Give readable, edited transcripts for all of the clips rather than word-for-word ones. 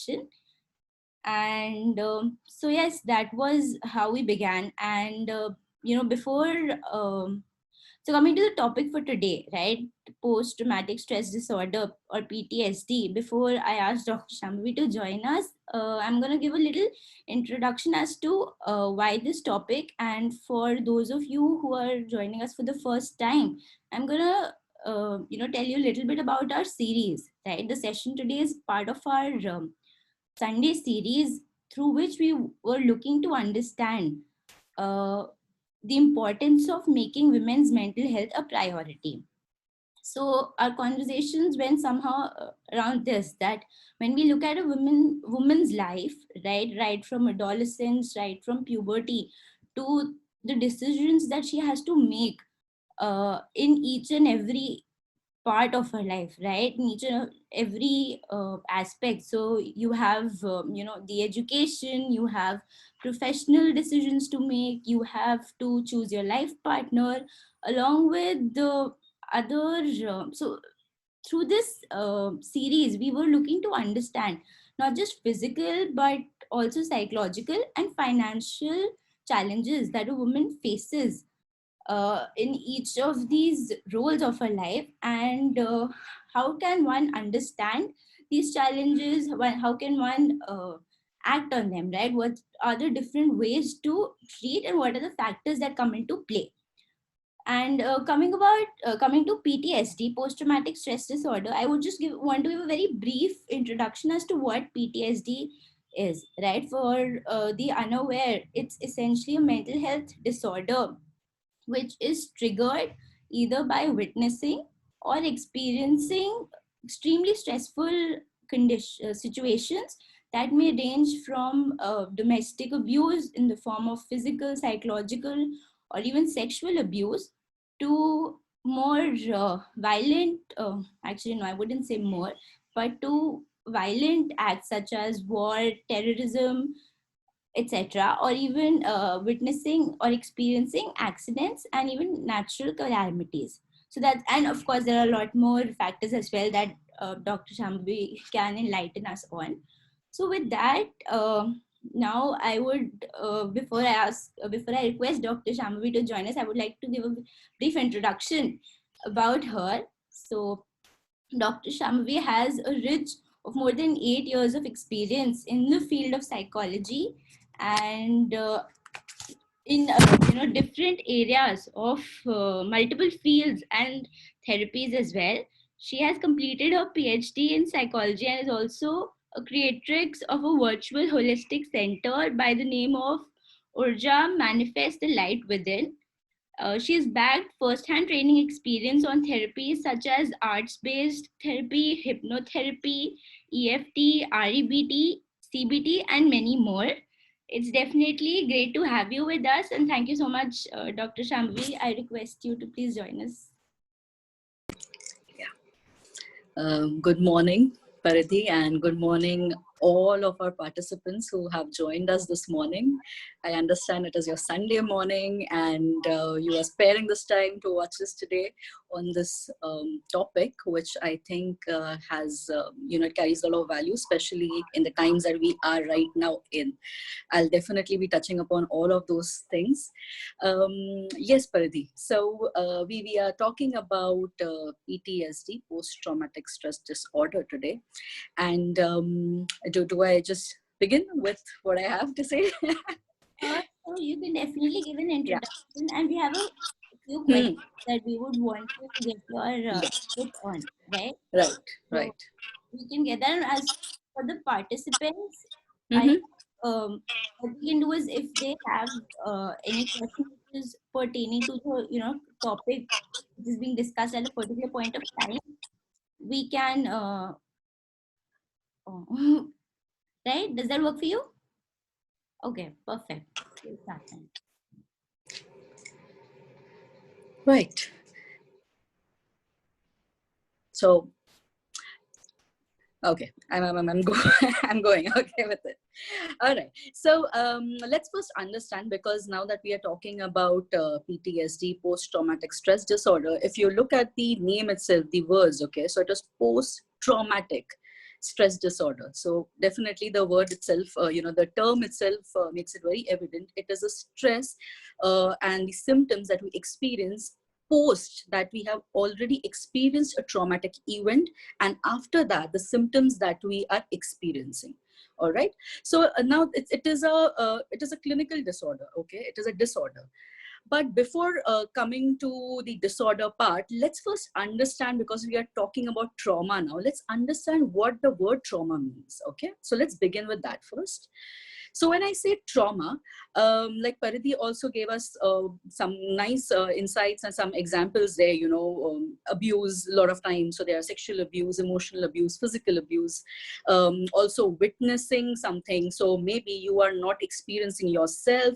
introduction. And so yes, that was how we began. And before so coming to the topic for today, right, post-traumatic stress disorder or PTSD, before I ask Dr. Shambhavi to join us, I'm going to give a little introduction as to why this topic. And for those of you who are joining us for the first time, I'm going to tell you a little bit about our series, right? The session today is part of our Sunday series, through which we were looking to understand uh, the importance of making women's mental health a priority. So our conversations went somehow around this, that when we look at a woman's life, right from adolescence, right from puberty to the decisions that she has to make in each and every part of her life, right, in each and every aspect. So you have the education, you have professional decisions to make, you have to choose your life partner, along with the other so through this series we were looking to understand not just physical but also psychological and financial challenges that a woman faces in each of these roles of her life. And how can one understand these challenges? How can one act on them, right? What are the different ways to treat, and what are the factors that come into play? And coming to PTSD, post-traumatic stress disorder, I would just want to give a very brief introduction as to what PTSD is, right? For the unaware, it's essentially a mental health disorder which is triggered either by witnessing or experiencing extremely stressful situations that may range from domestic abuse in the form of physical, psychological, or even sexual abuse to more violent, actually, no, I wouldn't say more, but to violent acts such as war, terrorism, etc., or even witnessing or experiencing accidents and even natural calamities. So that's, and of course there are a lot more factors as well that Dr. Shambhavi can enlighten us on. So with that, now I would before I request Dr. Shambhavi to join us, I would like to give a brief introduction about her. So Dr. Shambhavi has a rich of more than 8 years of experience in the field of psychology, and in different areas of multiple fields and therapies as well. She has completed her PhD in psychology and is also a creatrix of a virtual holistic center by the name of Urja Manifest the Light Within. She has bagged first-hand training experience on therapies such as arts-based therapy, hypnotherapy, EFT, REBT, CBT, and many more. It's definitely great to have you with us, and thank you so much, Dr. Shambhavi. I request you to please join us. Good morning, Paridhi, and good morning all of our participants who have joined us this morning. I understand it is your Sunday morning and you are sparing this time to watch this today on this topic, which I think has, carries a lot of value, especially in the times that we are right now in. I'll definitely be touching upon all of those things. Yes, Paridhi. So we are talking about PTSD, post-traumatic stress disorder today. And do I just begin with what I have to say? So you can definitely give an introduction, and we have a few questions that we would want to get your input on, right? Right, So right. we can get that. And as for the participants, what we can do is, if they have any question which is pertaining to the topic which is being discussed at a particular point of time, we can right? Does that work for you? Okay, perfect. We'll start then. Right. So, okay, I'm going okay with it. All right. So let's first understand, because now that we are talking about PTSD, post-traumatic stress disorder, if you look at the name itself, the words, okay, so it is post-traumatic. stress disorder. So definitely the word itself, the term itself makes it very evident. It is a stress and the symptoms that we experience post that we have already experienced a traumatic event, and after that the symptoms that we are experiencing. All right. So now it is a clinical disorder. Okay, it is a disorder. But before coming to the disorder part, let's first understand, because we are talking about trauma now, let's understand what the word trauma means. Okay, so let's begin with that first. So when I say trauma, like Paridhi also gave us some nice insights and some examples there, abuse a lot of times. So there are sexual abuse, emotional abuse, physical abuse, also witnessing something. So maybe you are not experiencing yourself,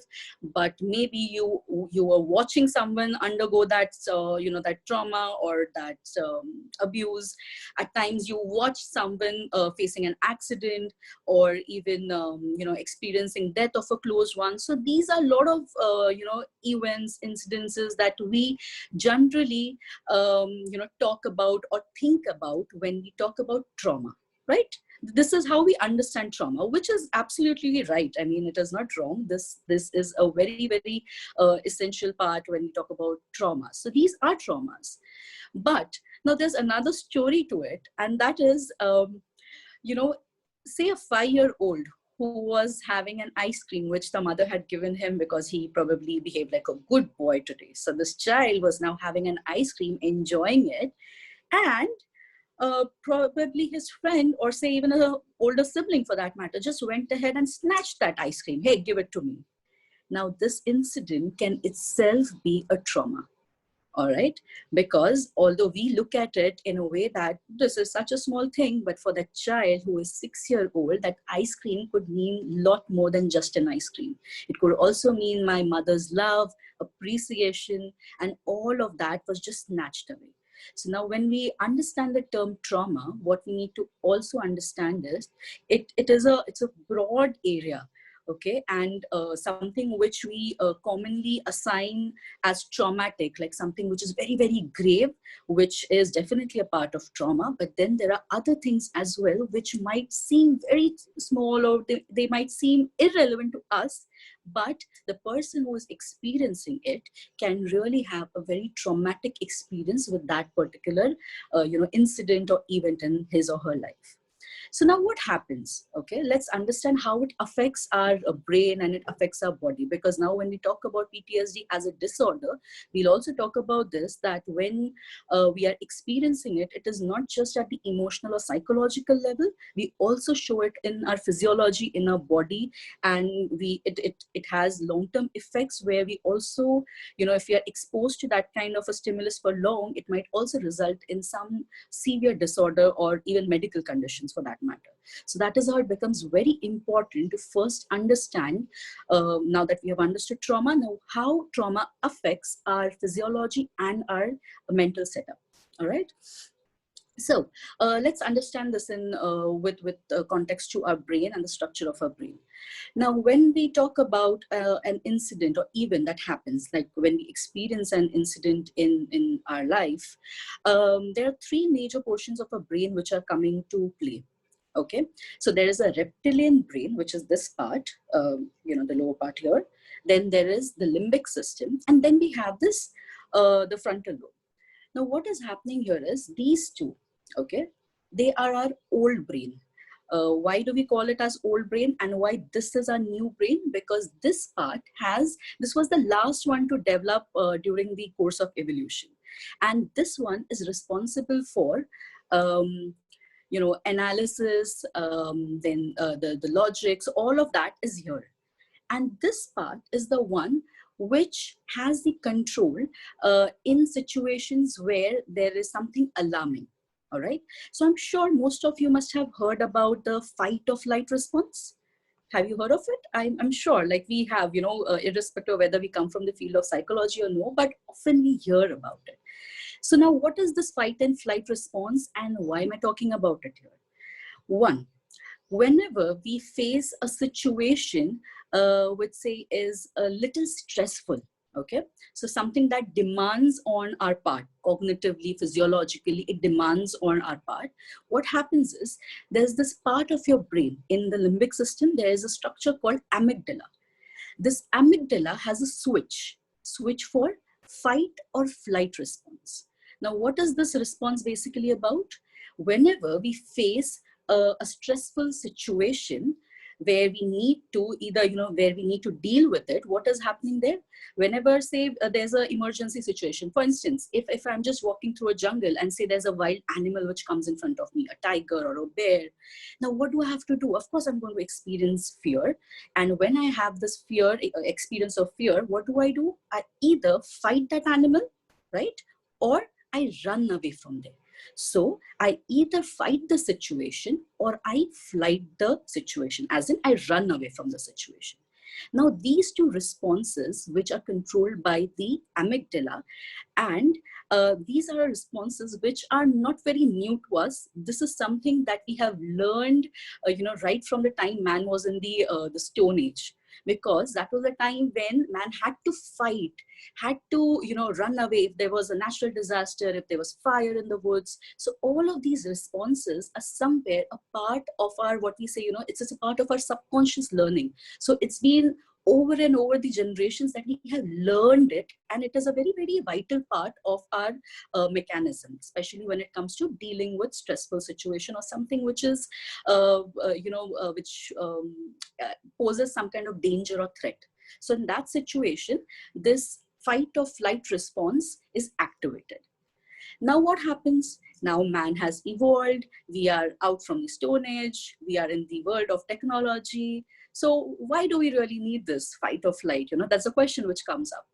but maybe you are watching someone undergo that, that trauma or that abuse. At times you watch someone facing an accident, or even experiencing death of a close one. So these are a lot of events, incidences that we generally talk about or think about when we talk about trauma, right? This is how we understand trauma, which is absolutely right. I mean, it is not wrong. This is a very, very essential part when we talk about trauma. So these are traumas. But now there's another story to it, and that is say a 5-year-old who was having an ice cream which the mother had given him because he probably behaved like a good boy today. So this child was now having an ice cream, enjoying it, and probably his friend, or say even an older sibling for that matter, just went ahead and snatched that ice cream. Hey, give it to me. Now this incident can itself be a trauma. All right, because although we look at it in a way that this is such a small thing, but for that child who is 6-year-old, that ice cream could mean a lot more than just an ice cream. It could also mean my mother's love, appreciation, and all of that was just snatched away. So now when we understand the term trauma, what we need to also understand is it's a broad area. Okay, and something which we commonly assign as traumatic, like something which is very, very grave, which is definitely a part of trauma. But then there are other things as well which might seem very small, or they might seem irrelevant to us, but the person who is experiencing it can really have a very traumatic experience with that particular incident or event in his or her life. So now what happens? Okay, let's understand how it affects our brain and it affects our body. Because now when we talk about PTSD as a disorder, we'll also talk about this, that when we are experiencing it, it is not just at the emotional or psychological level. We also show it in our physiology, in our body, and it has long-term effects where we also, if we are exposed to that kind of a stimulus for long, it might also result in some severe disorder or even medical conditions for that matter. So that is how it becomes very important to first understand, now that we have understood trauma, now how trauma affects our physiology and our mental setup. All right. So let's understand this in with context to our brain and the structure of our brain. Now, when we talk about an incident or event that happens, like when we experience an incident in our life, there are 3 major portions of our brain which are coming to play. Okay, so there is a reptilian brain, which is this part, the lower part here. Then there is the limbic system, and then we have this, the frontal lobe. Now, what is happening here is these two, okay, they are our old brain. Why do we call it as old brain, and why this is our new brain? Because this part this was the last one to develop during the course of evolution. And this one is responsible for, analysis, then the logics, all of that is here. And this part is the one which has the control in situations where there is something alarming. All right. So I'm sure most of you must have heard about the fight or flight response. Have you heard of it? I'm sure, like we have, irrespective of whether we come from the field of psychology or no, but often we hear about it. So now what is this fight and flight response, and why am I talking about it here? One, whenever we face a situation which say is a little stressful, Okay, so something that demands on our part, cognitively, physiologically, it demands on our part. What happens is, there's this part of your brain in the limbic system, there is a structure called amygdala. This amygdala has a switch for fight or flight response. Now, what is this response basically about? Whenever we face a stressful situation where we need to either, where we need to deal with it, what is happening there? Whenever, say, there's an emergency situation, for instance, if I'm just walking through a jungle and say there's a wild animal which comes in front of me, a tiger or a bear, now what do I have to do? Of course, I'm going to experience fear. And when I have this fear, experience of fear, what do? I either fight that animal, right? Or I run away from there. So I either fight the situation or I flight the situation, as in I run away from the situation. Now, these two responses, which are controlled by the amygdala, and these are responses which are not very new to us. This is something that we have learned, right from the time man was in the Stone Age, because that was the time when man had to fight, had to, run away if there was a natural disaster, if there was fire in the woods. So all of these responses are somewhere a part of our, what we say, it's a part of our subconscious learning. So it's been over and over the generations that we have learned it, and it is a very, very vital part of our mechanism, especially when it comes to dealing with stressful situation or something which is which poses some kind of danger or threat. So in that situation, this fight or flight response is activated. Now what happens? Now man has evolved. We are out from the Stone Age. We are in the world of technology. So why do we really need this fight or flight? That's a question which comes up.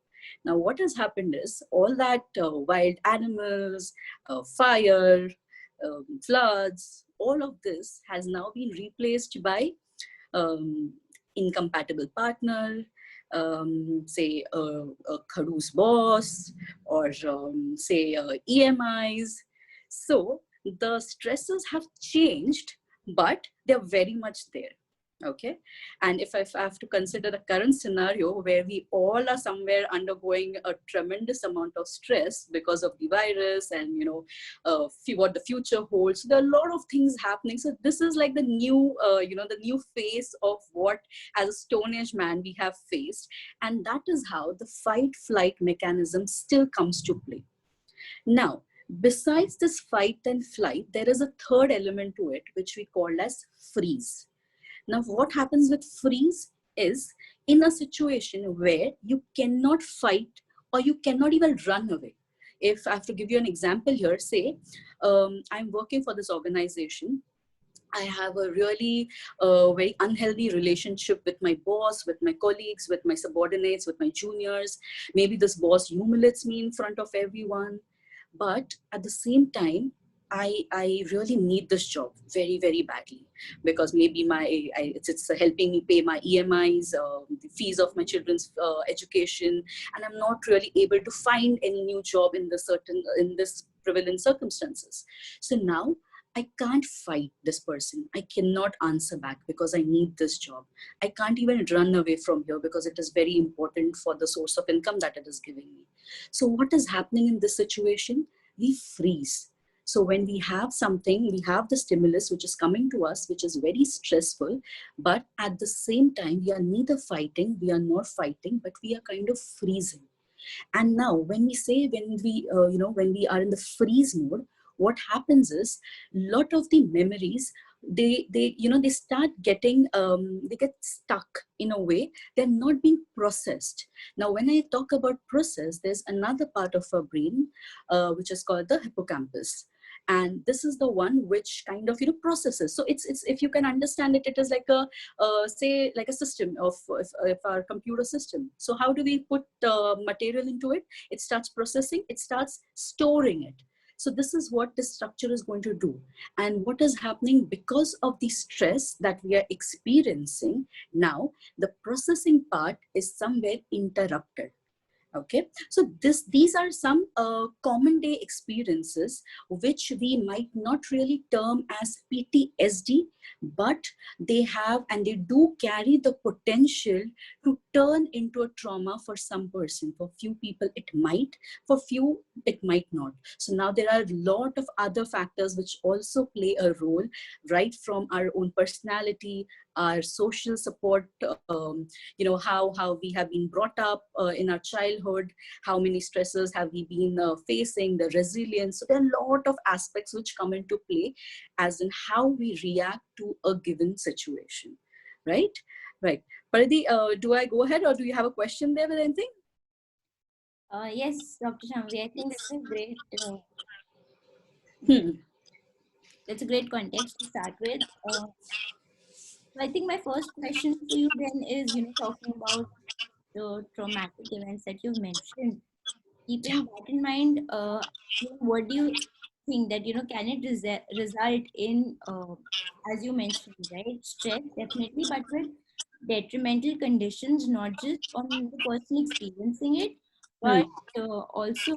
Now what has happened is, all that wild animals, fire, floods, all of this has now been replaced by um, incompatible partner, say a Khadu's boss, or say EMIs. So the stresses have changed, but they're very much there. Okay. And if I have to consider the current scenario where we all are somewhere undergoing a tremendous amount of stress because of the virus and, what the future holds, so there are a lot of things happening. So this is like the new, the new phase of what as a Stone Age man we have faced. And that is how the fight flight mechanism still comes to play. Now, besides this fight and flight, there is a third element to it, which we call as freeze. Now, what happens with freeze is, in a situation where you cannot fight or you cannot even run away. If I have to give you an example here, say, I'm working for this organization. I have a really very unhealthy relationship with my boss, with my colleagues, with my subordinates, with my juniors. Maybe this boss humiliates me in front of everyone. But at the same time, I really need this job very, very badly, because maybe it's helping me pay my EMIs, the fees of my children's education, and I'm not really able to find any new job in this prevalent circumstances. So now I can't fight this person. I cannot answer back because I need this job. I can't even run away from here because it is very important for the source of income that it is giving me. So what is happening in this situation? We freeze. So when we have something, we have the stimulus which is coming to us, which is very stressful, but at the same time, we are neither fighting, we are not fighting, but we are kind of freezing. And now when we are in the freeze mode, what happens is, lot of the memories, they start getting, they get stuck in a way, they're not being processed. Now, when I talk about process, there's another part of our brain, which is called the hippocampus. And this is the one which kind of, processes. So it's if you can understand it, it is like a, say, like a system of our computer system. So how do we put material into it? It starts processing, it starts storing it. So this is what this structure is going to do. And what is happening because of the stress that we are experiencing now, the processing part is somewhere interrupted. Okay, so these are some common day experiences which we might not really term as PTSD, but they have and they do carry the potential to turn into a trauma for some person. For few people it might, for few it might not. So now there are a lot of other factors which also play a role, right from our own personality, our social support, how we have been brought up in our childhood, how many stresses have we been facing, the resilience. So there are a lot of aspects which come into play as in how we react to a given situation, right? Right. Paridhi, do I go ahead or do you have a question there with anything? Yes, Dr. Shambhavi, I think that's a great, Hmm. that's a great context to start with. So I think my first question for you then is, talking about the traumatic events that you've mentioned. Yeah. Keeping that in mind, what do you think that, can it result in, as you mentioned, right, stress, definitely, but with detrimental conditions, not just on the person experiencing it, Hmm. but also,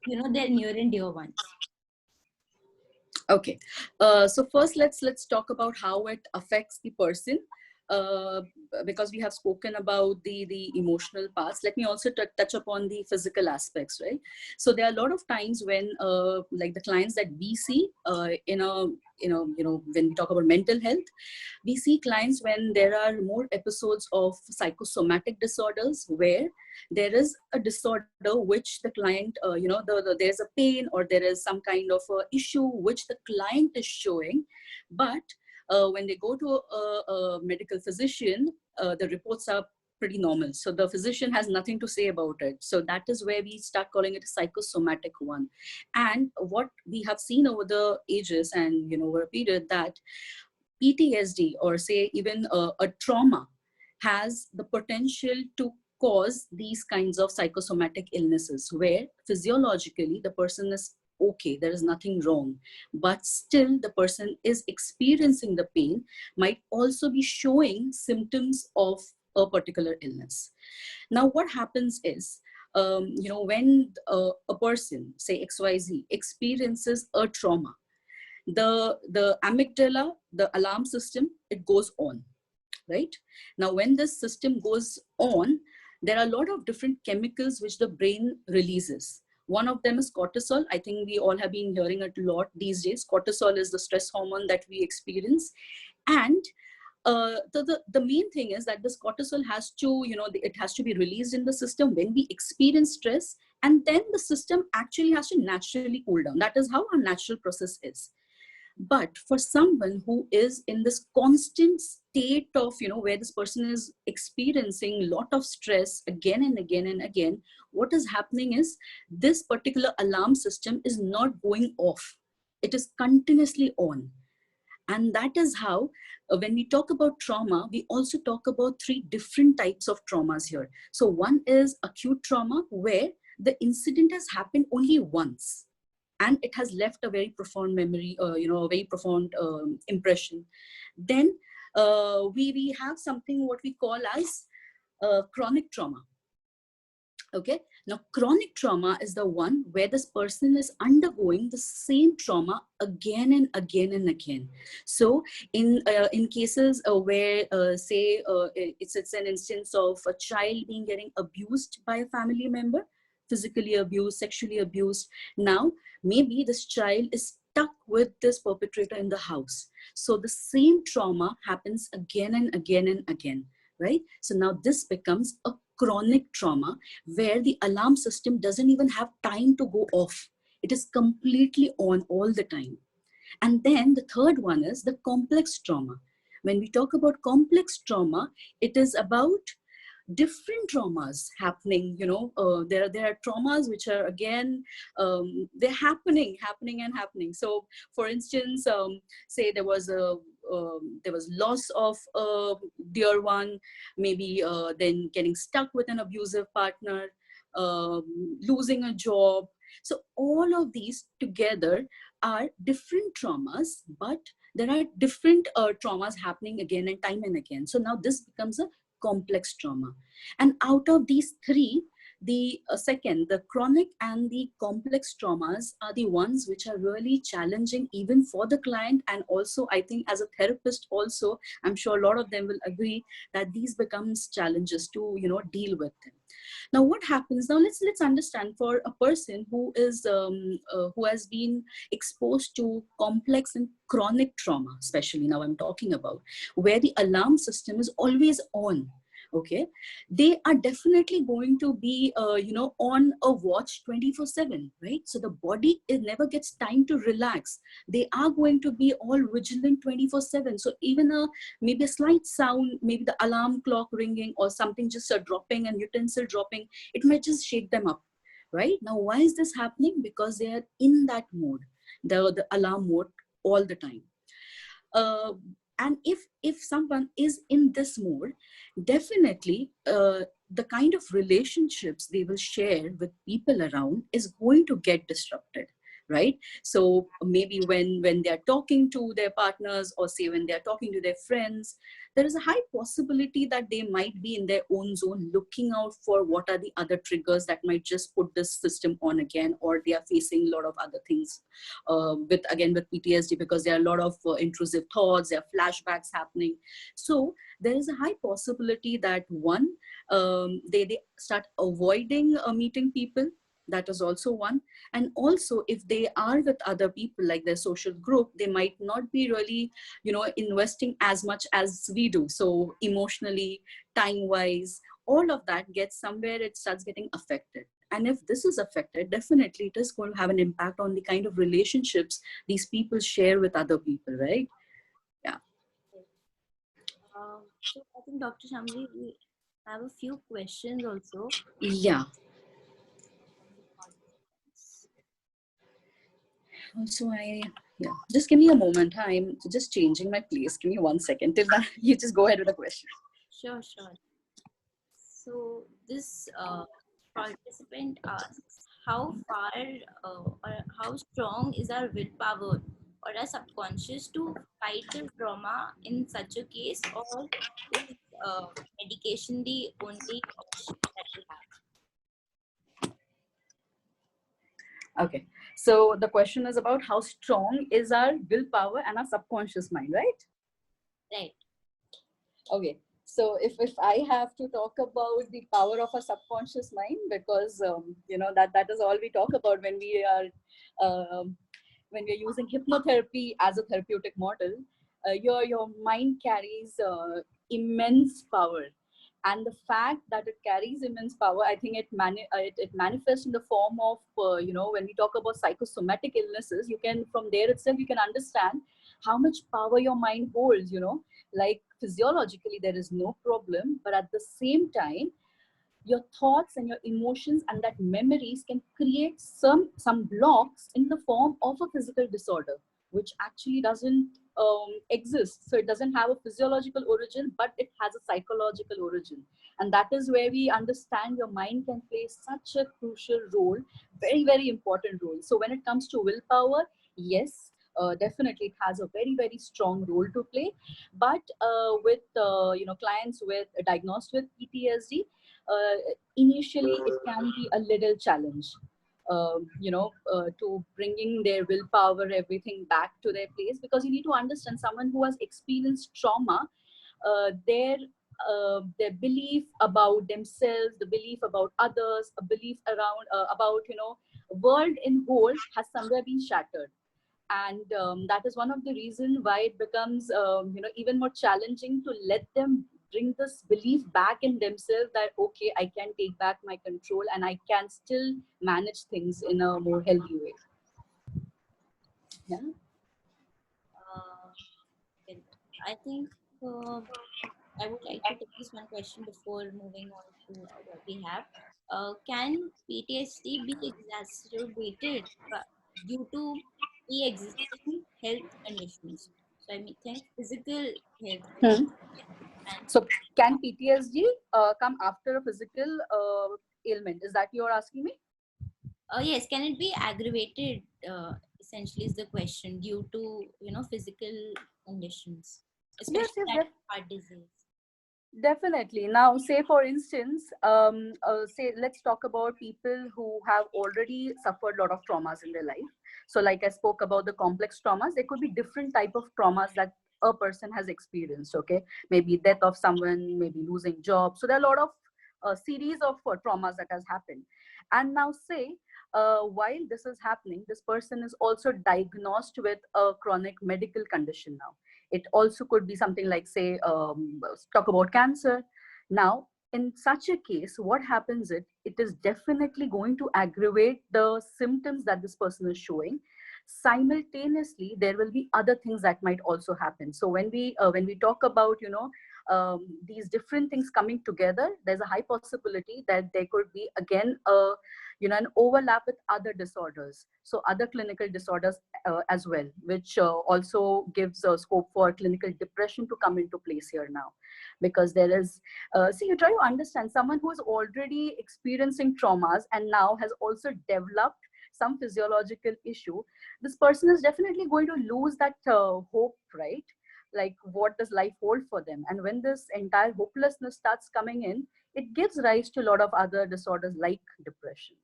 their near and dear ones. Okay, so first let's talk about how it affects the person, uh, because we have spoken about the emotional parts. Let me also touch upon the physical aspects, right? So there are a lot of times when, like the clients that we see in a when we talk about mental health, we see clients when there are more episodes of psychosomatic disorders where there is a disorder which the client, there's a pain or there is some kind of issue which the client is showing, but when they go to a medical physician, the reports are pretty normal. So the physician has nothing to say about it. So that is where we start calling it a psychosomatic one. And what we have seen over the ages and over a period, that PTSD or say even a trauma has the potential to cause these kinds of psychosomatic illnesses where physiologically the person is okay, there is nothing wrong, but still the person is experiencing the pain, might also be showing symptoms of a particular illness. Now what happens is, when a person, say XYZ, experiences a trauma, the amygdala, the alarm system, it goes on, right? Now when this system goes on, there are a lot of different chemicals which the brain releases. One of them is cortisol. I think we all have been hearing it a lot these days. Cortisol is the stress hormone that we experience. And the main thing is that this cortisol has to, it has to be released in the system when we experience stress, and then the system actually has to naturally cool down. That is how our natural process is. But for someone who is in this constant state of, where this person is experiencing a lot of stress again and again and again, what is happening is this particular alarm system is not going off. It is continuously on. And that is how, when we talk about trauma, we also talk about three different types of traumas here. So one is acute trauma, where the incident has happened only once and it has left a very profound memory, a very profound impression. Then we have something what we call as chronic trauma. Okay, now chronic trauma is the one where this person is undergoing the same trauma again and again and again. So in cases where say it's an instance of a child being getting abused by a family member, physically abused, sexually abused. Now maybe this child is stuck with this perpetrator in the house, so the same trauma happens again and again and again, right? So now this becomes a chronic trauma where the alarm system doesn't even have time to go off. It is completely on all the time. And then the third one is the complex trauma. When we talk about complex trauma, it is about different traumas happening. There are traumas which are again, they're happening and happening. So for instance, say there was loss of a dear one, maybe then getting stuck with an abusive partner, losing a job. So all of these together are different traumas, but there are different traumas happening again and again. So now this becomes a complex trauma. And out of these three, The second, the chronic and the complex traumas are the ones which are really challenging even for the client, and also I think as a therapist also, I'm sure a lot of them will agree that these becomes challenges to deal with them. Now what happens now, let's understand, for a person who has been exposed to complex and chronic trauma, especially now I'm talking about, where the alarm system is always on. Okay, they are definitely going to be on a watch 24/7, right? So the body, it never gets time to relax. They are going to be all vigilant 24/7. So even maybe a slight sound, maybe the alarm clock ringing or something, just a dropping and utensil dropping, it might just shake them up. Right now, why is this happening? Because they are in that mode, the alarm mode, all the time. uh, and if someone is in this mode, definitely the kind of relationships they will share with people around is going to get disrupted, right? So maybe when they're talking to their partners, or say when they're talking to their friends, there is a high possibility that they might be in their own zone, looking out for what are the other triggers that might just put this system on again, or they are facing a lot of other things with PTSD, because there are a lot of intrusive thoughts, there are flashbacks happening. So there is a high possibility that one, they start avoiding meeting people. That is also one. And also, if they are with other people, like their social group, they might not be really investing as much as we do. So emotionally, time wise, all of that gets somewhere, it starts getting affected. And if this is affected, definitely it is going to have an impact on the kind of relationships these people share with other people, right? Yeah. So I think Dr. Shambhavi, we have a few questions also Yeah. from the participants. Also, yeah, just give me a moment. I'm just changing my place. Give me 1 second. Till that, you just go ahead with the question. Sure, sure. So this participant asks, how far or how strong is our willpower or our subconscious to fight the trauma in such a case, or is uh, medication the only option that we have? Okay. So the question is about how strong is our willpower and our subconscious mind, right? Right. Okay. So if I have to talk about the power of a subconscious mind, because that is all we talk about um, when we are using hypnotherapy as a therapeutic model. Your mind carries immense power, and the fact that it carries immense power, I think it manifests in the form of when we talk about psychosomatic illnesses, you can, from there itself you can understand how much power your mind holds. Like physiologically there is no problem, but at the same time your thoughts and your emotions and that memories can create some blocks in the form of a physical disorder, which actually doesn't exist. So it doesn't have a physiological origin, but it has a psychological origin. And that is where we understand your mind can play such a crucial role, very very important role. So when it comes to willpower, yes, definitely it has a very very strong role to play. But with clients with diagnosed with PTSD, initially it can be a little challenge, to bringing their willpower, everything back to their place, because you need to understand someone who has experienced trauma, their belief about themselves, the belief about others, a belief around about world in whole has somewhere been shattered. And that is one of the reasons why it becomes even more challenging to let them bring this belief back in themselves, that okay, I can take back my control and I can still manage things in a more healthy way. Yeah. Uh, well, I think I would like to take this one question before moving on to what we have. Can PTSD be exacerbated due to pre-existing health conditions? So I mean, think physical health Hmm. conditions. And So can PTSD come after a physical ailment? Is that you're asking me? yes, can it be aggravated? Essentially, is the question, due to physical conditions, Yes, especially yes, that yes. heart disease. Definitely. Now, say for instance, say let's talk about people who have already suffered a lot of traumas in their life. So, like I spoke about the complex traumas, there could be different type of traumas that a person has experienced. Okay, maybe death of someone, maybe losing job. So there are a lot of series of traumas that has happened. And now, say while this is happening, this person is also diagnosed with a chronic medical condition now. It also could be something like, say, talk about cancer. Now, in such a case, what happens is it is definitely going to aggravate the symptoms that this person is showing. Simultaneously, there will be other things that might also happen. So when we talk about, these different things coming together, there's a high possibility that there could be again a, an overlap with other disorders, so other clinical disorders as well, which also gives a scope for clinical depression to come into place here now. Because there is, see, you try to understand someone who is already experiencing traumas and now has also developed some physiological issue. This person is definitely going to lose that hope, right? Like, what does life hold for them? And when this entire hopelessness starts coming in, it gives rise to a lot of other disorders like depression.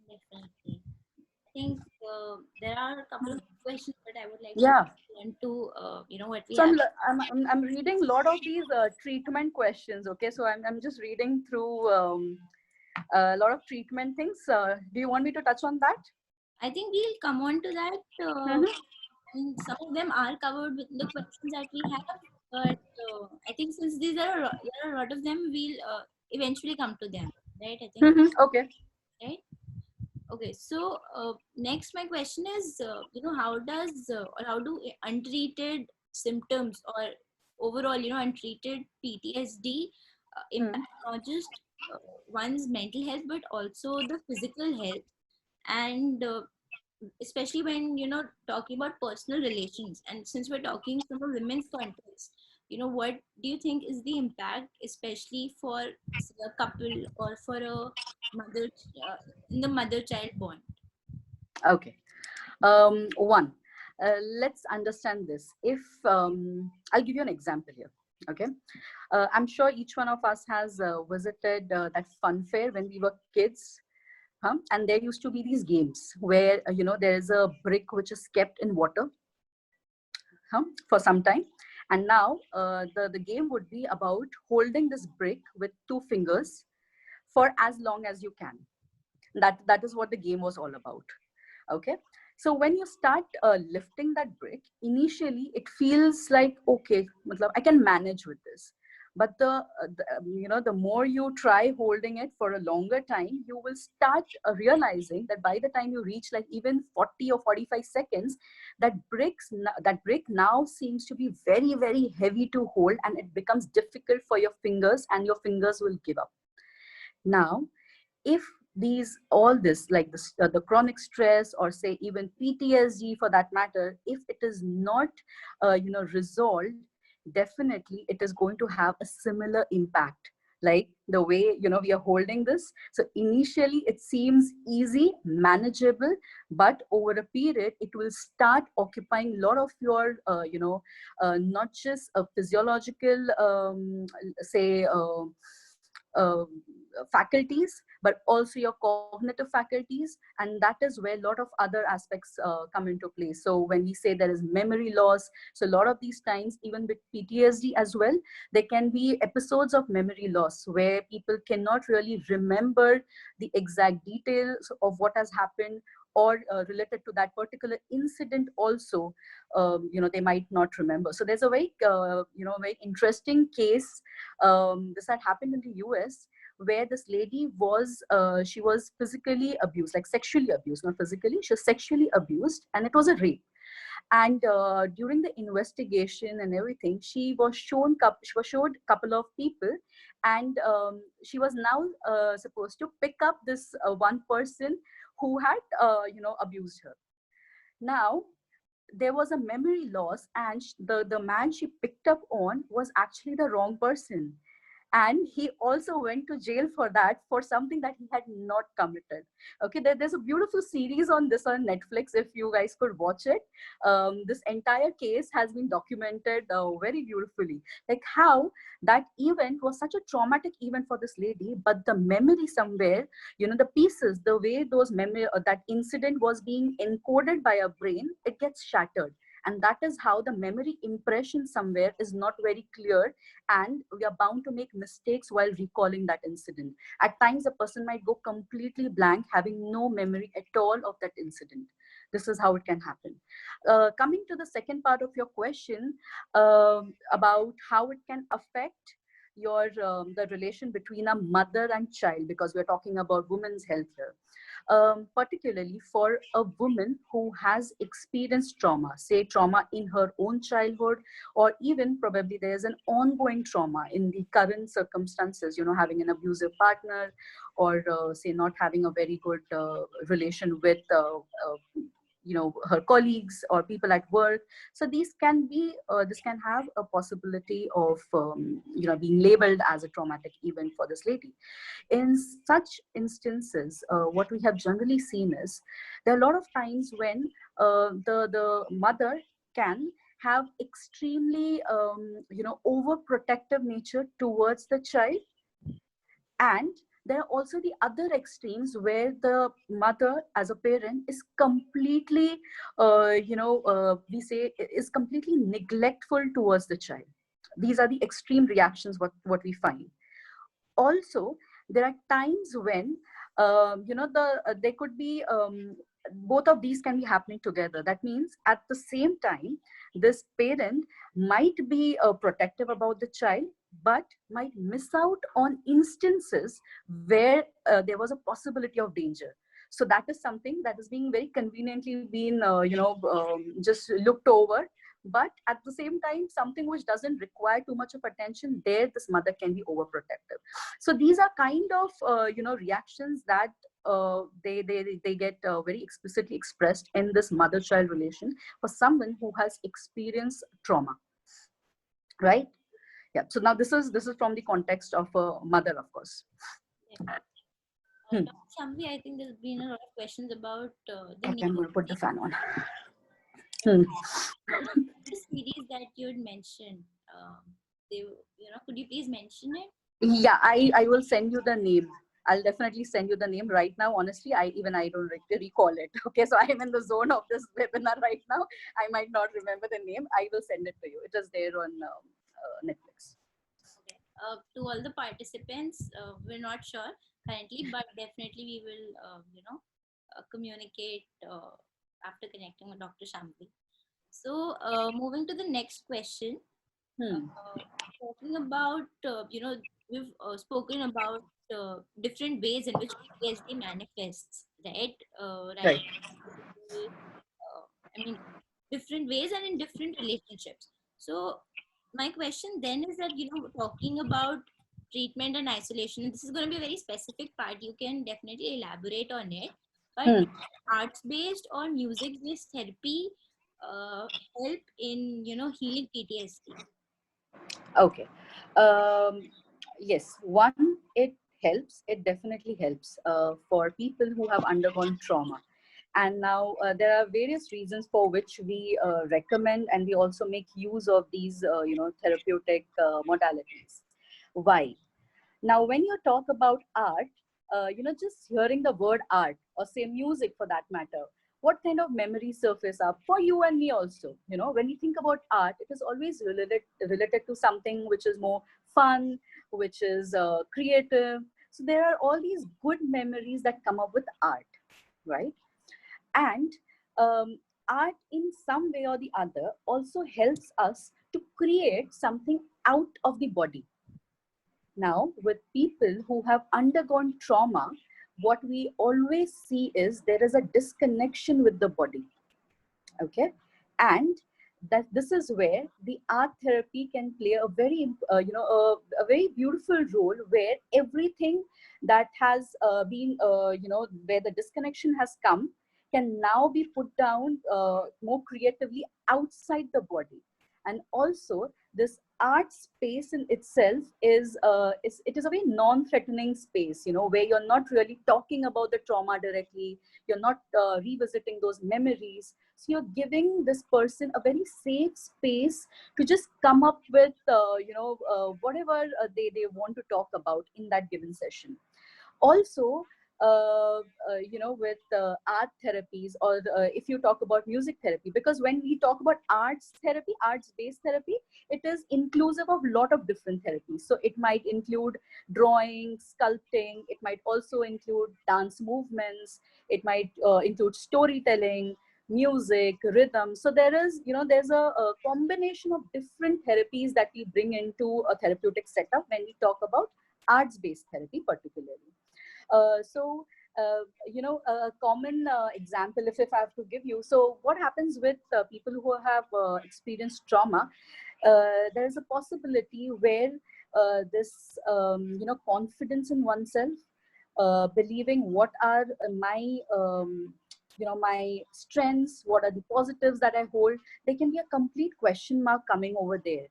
Definitely. I think there are a couple of questions, but I would like to Yeah. turn to what we So have. I'm reading a lot of these treatment questions. Okay, so I'm just reading through a lot of treatment things. Do you want me to touch on that? I think we'll come on to that. Mm-hmm. And some of them are covered with the questions that we have, but I think since there are a lot of them, we'll eventually come to them, right? I think, Mm-hmm. Okay. right? Okay, so next my question is, how does or how do untreated symptoms or overall, untreated PTSD Mm. impact not just one's mental health but also the physical health, and especially when talking about personal relations, and since we're talking from a women's context, what do you think is the impact, especially for say, a couple or for a mother, uh, in the mother child bond? Okay. One, let's understand this. If I'll give you an example here. Okay. I'm sure each one of us has visited that fun fair when we were kids. Huh? And there used to be these games where, there is a brick which is kept in water, for some time. And now the game would be about holding this brick with two fingers for as long as you can. That is what the game was all about. Okay. So when you start lifting that brick, initially it feels like, okay, matlab, I can manage with this. But the more you try holding it for a longer time, you will start realizing that by the time you reach like even 40 or 45 seconds, that brick now seems to be very, very heavy to hold, and it becomes difficult for your fingers, and your fingers will give up. Now, if these all this like this, the chronic stress, or say even PTSD for that matter, if it is not resolved, definitely it is going to have a similar impact, like the way we are holding this. So initially it seems easy, manageable, but over a period it will start occupying a lot of your not just a physiological say uh, faculties, but also your cognitive faculties. And that is where a lot of other aspects come into play. So when we say there is memory loss, so a lot of these times, even with PTSD as well, there can be episodes of memory loss where people cannot really remember the exact details of what has happened, or related to that particular incident also, they might not remember. So there's a very interesting case. This had happened in the US, where this lady was she was physically abused, like sexually abused, not physically, she was sexually abused, and it was a rape. And during the investigation and everything, she was showed a couple of people. And she was now supposed to pick up this one person who had abused her. Now there was a memory loss, and the man she picked up on was actually the wrong person. And he also went to jail for that, for something that he had not committed. Okay, there's a beautiful series on this on Netflix, if you guys could watch it. This entire case has been documented very beautifully, like how that event was such a traumatic event for this lady, but the memory somewhere, the pieces, the way those memory, that incident was being encoded by our brain, it gets shattered. And that is how the memory impression somewhere is not very clear, and we are bound to make mistakes while recalling that incident. At times, a person might go completely blank, having no memory at all of that incident. This is how it can happen. Coming to the second part of your question, about how it can affect your the relation between a mother and child, because we're talking about women's health here. Particularly for a woman who has experienced trauma, say trauma in her own childhood, or even probably there's an ongoing trauma in the current circumstances, having an abusive partner, or say not having a very good relation with her colleagues or people at work. So these can be this can have a possibility of being labeled as a traumatic event for this lady. In such instances, what we have generally seen is there are a lot of times when the mother can have extremely overprotective nature towards the child. And there are also the other extremes where the mother as a parent is completely we say is completely neglectful towards the child. These are the extreme reactions what we find. Also, there are times when there could be both of these can be happening together. That means at the same time, this parent might be protective about the child, but might miss out on instances where there was a possibility of danger. So that is something that is being very conveniently been just looked over. But at the same time, something which doesn't require too much of attention, there this mother can be overprotective. So these are kind of reactions that they get very explicitly expressed in this mother-child relation for someone who has experienced trauma, right? Yeah. So now this is from the context of a mother, of course. Dr. Shambhavi, I think there's been a lot of questions about the Okay, I'm going to put the fan on. The series that you had mentioned. Could you please mention it? Yeah, I will send you the name. I'll definitely send you the name right now. Honestly, I don't recall it. Okay, so I'm in the zone of this webinar right now. I might not remember the name. I will send it to you. It is there on Netflix. Okay. To all the participants, we're not sure currently, but definitely we will, communicate after connecting with Dr. Shambhavi. So, moving to the next question, talking about, we've spoken about different ways in which PTSD manifests, right? Right. Right. I mean, different ways and in different relationships. So, my question then is that, talking about treatment and isolation, and this is going to be a very specific part, you can definitely elaborate on it. But arts based or music based therapy help in, healing PTSD? Okay. Yes, one, it helps. It definitely helps for people who have undergone trauma. And now there are various reasons for which we recommend, and we also make use of these, therapeutic modalities. Why? Now, when you talk about art, just hearing the word art, or say music for that matter, what kind of memories surface up for you and me also? When you think about art, it is always related to something which is more fun, which is creative. So there are all these good memories that come up with art, right? And art, in some way or the other, also helps us to create something out of the body. Now, with people who have undergone trauma, what we always see is there is a disconnection with the body. Okay, and that this is where the art therapy can play a very a very beautiful role, where everything that has been where the disconnection has come can now be put down more creatively outside the body. And also this art space in itself is it is a very non-threatening space, you know, where you're not really talking about the trauma directly. You're not revisiting those memories. So you're giving this person a very safe space to just come up with, whatever they want to talk about in that given session. Also, with art therapies, or if you talk about music therapy, because when we talk about arts therapy, arts based therapy, it is inclusive of a lot of different therapies. So it might include drawing, sculpting, it might also include dance movements, it might include storytelling, music, rhythm. So there's a combination of different therapies that we bring into a therapeutic setup when we talk about arts based therapy particularly. A common example, if I have to give you, so what happens with people who have experienced trauma, there is a possibility where this, confidence in oneself, believing what are my strengths, what are the positives that I hold, there can be a complete question mark coming over there.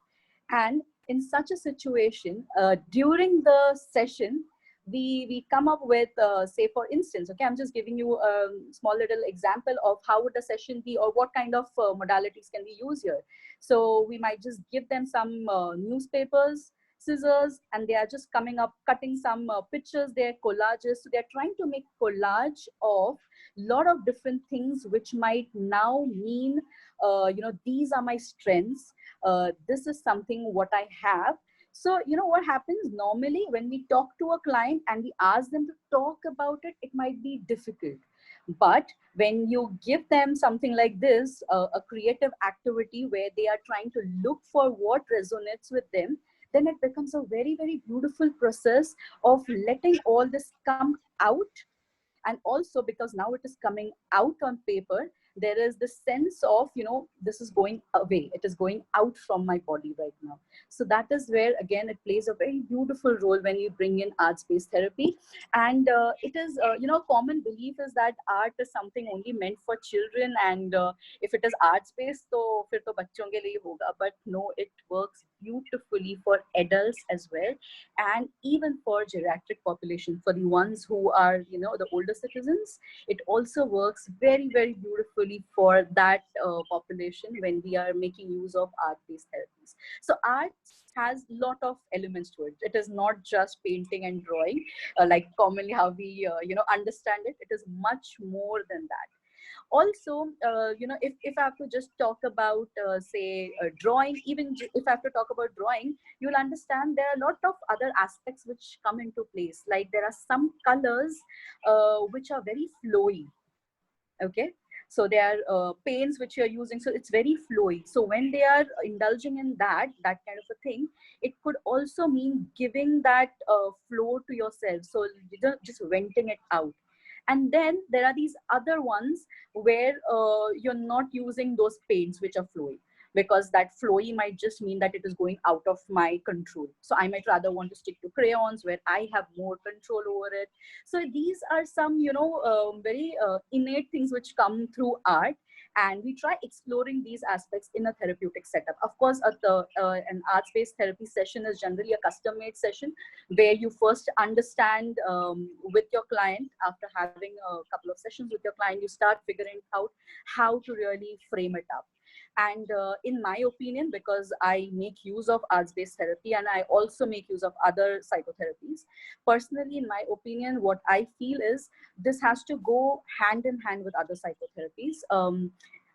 And in such a situation, during the session, we come up with, say for instance, okay, I'm just giving you a small little example of how would a session be, or what kind of modalities can we use here. So we might just give them some newspapers, scissors, and they are just coming up cutting some pictures, their collages. So they're trying to make collage of lot of different things which might now mean, these are my strengths, this is something what I have. So, what happens normally when we talk to a client and we ask them to talk about it, it might be difficult. But when you give them something like this, a creative activity where they are trying to look for what resonates with them, then it becomes a very, very beautiful process of letting all this come out. And also, because now it is coming out on paper, there is this sense of, this is going away, it is going out from my body right now. So that is where again it plays a very beautiful role when you bring in arts based therapy. And it is, common belief is that art is something only meant for children, and if it is arts based, so fir to bachchon ke liye hoga. But no, it works beautifully for adults as well, and even for geriatric population, for the ones who are, the older citizens. It also works very, very beautifully for that population when we are making use of art based therapies. So art has lot of elements to it. It is not just painting and drawing, like commonly how we understand it. It is much more than that. Also, if I have to just talk about, say, drawing, even if I have to talk about drawing, you'll understand there are a lot of other aspects which come into place. Like there are some colors which are very flowy. Okay. So they are paints which you're using, so it's very flowy. So when they are indulging in that kind of a thing, it could also mean giving that flow to yourself, so just venting it out. And then there are these other ones where you're not using those paints which are flowy, because that flowy might just mean that it is going out of my control. So I might rather want to stick to crayons where I have more control over it. So these are some, very innate things which come through art, and we try exploring these aspects in a therapeutic setup. Of course, an arts-based therapy session is generally a custom-made session where you first understand with your client. After having a couple of sessions with your client, you start figuring out how to really frame it up. And in my opinion, because I make use of arts-based therapy and I also make use of other psychotherapies, personally, in my opinion, what I feel is this has to go hand in hand with other psychotherapies.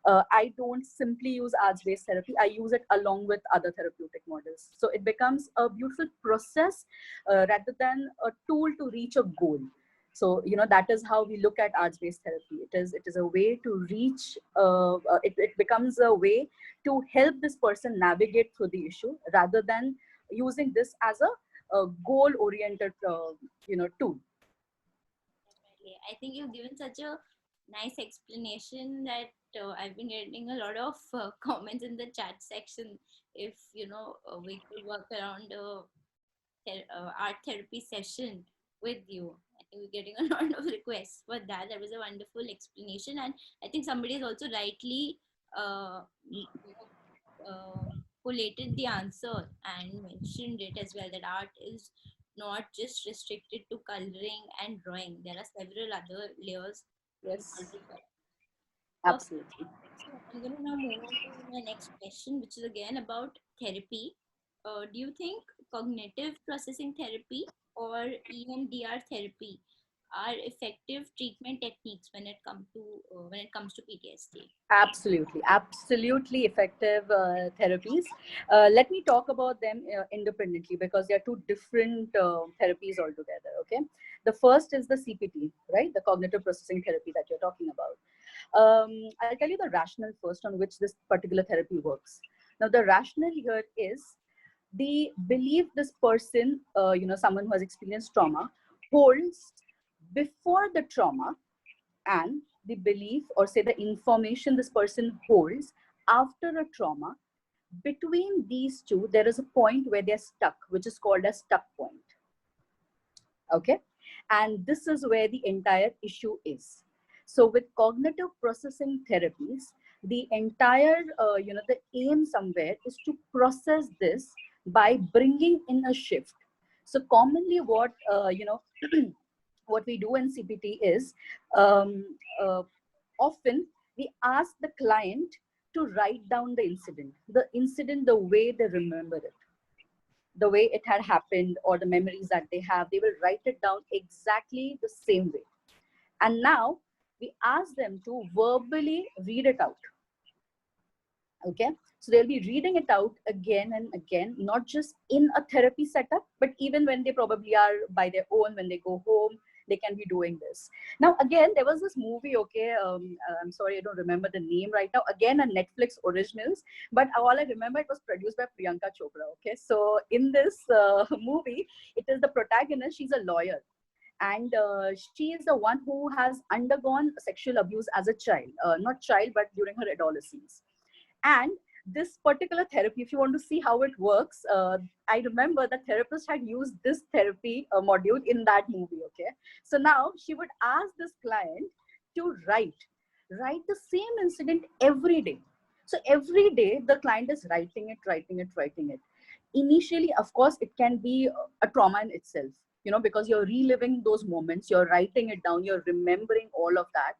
I don't simply use arts-based therapy. I use it along with other therapeutic models. So it becomes a beautiful process rather than a tool to reach a goal. So, that is how we look at arts-based therapy. It is a way to reach, it becomes a way to help this person navigate through the issue rather than using this as a goal-oriented, tool. Definitely. I think you've given such a nice explanation that I've been getting a lot of comments in the chat section. If we could work around a art therapy session with you, I think we're getting a lot of requests for that. That was a wonderful explanation, and I think somebody has also rightly uh, collated the answer and mentioned it as well, that art is not just restricted to coloring and drawing. There are several other layers Yes, involved as well. Perfect. absolutely. So I'm going to now move on to my next question, which is again about therapy. Do you think cognitive processing therapy or EMDR therapy are effective treatment techniques when it comes to PTSD? Absolutely, absolutely effective therapies. Let me talk about them independently because they are two different therapies altogether. Okay, the first is the CPT, right? The cognitive processing therapy that you're talking about. I'll tell you the rationale first on which this particular therapy works. Now, the rationale here is the belief this person, someone who has experienced trauma, holds before the trauma, and the belief or say the information this person holds after a trauma. Between these two, there is a point where they're stuck, which is called a stuck point. Okay, and this is where the entire issue is. So with cognitive processing therapies, the entire the aim somewhere is to process this by bringing in a shift. So commonly what what we do in CPT is, um, uh, often we ask the client to write down the incident the way they remember it, the way it had happened, or the memories that they have. They will write it down exactly the same way. And now we ask them to verbally read it out. Okay, so they'll be reading it out again and again, not just in a therapy setup, but even when they probably are by their own, when they go home, they can be doing this. Now again, there was this movie, okay, I'm sorry, I don't remember the name right now, again a Netflix originals, but all I remember, it was produced by Priyanka Chopra. Okay, so in this movie, it is the protagonist, she's a lawyer, and she is the one who has undergone sexual abuse as a child, not child, but during her adolescence. And this particular therapy, if you want to see how it works, I remember the therapist had used this therapy module in that movie. Okay, so now she would ask this client to write the same incident every day. So every day the client is writing it. Initially, of course, it can be a trauma in itself, because you're reliving those moments, you're writing it down, you're remembering all of that.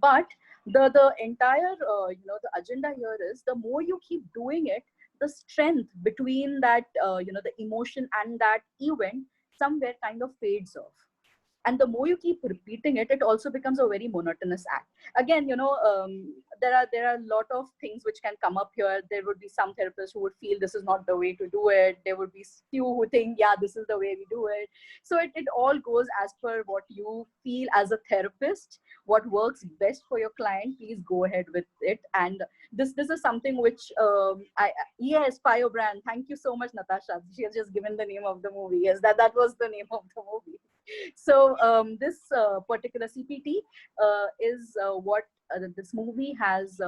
But the entire the agenda here is, the more you keep doing it, the strength between that the emotion and that event somewhere kind of fades off. And the more you keep repeating it, it also becomes a very monotonous act. Again, there are a lot of things which can come up here. There would be some therapists who would feel this is not the way to do it. There would be few who think, yeah, this is the way we do it. So it all goes as per what you feel as a therapist, what works best for your client. Please go ahead with it. And this is something which I yes, Firebrand, thank you so much, Natasha. She has just given the name of the movie. Yes, that was the name of the movie. So this particular CPT is what this movie has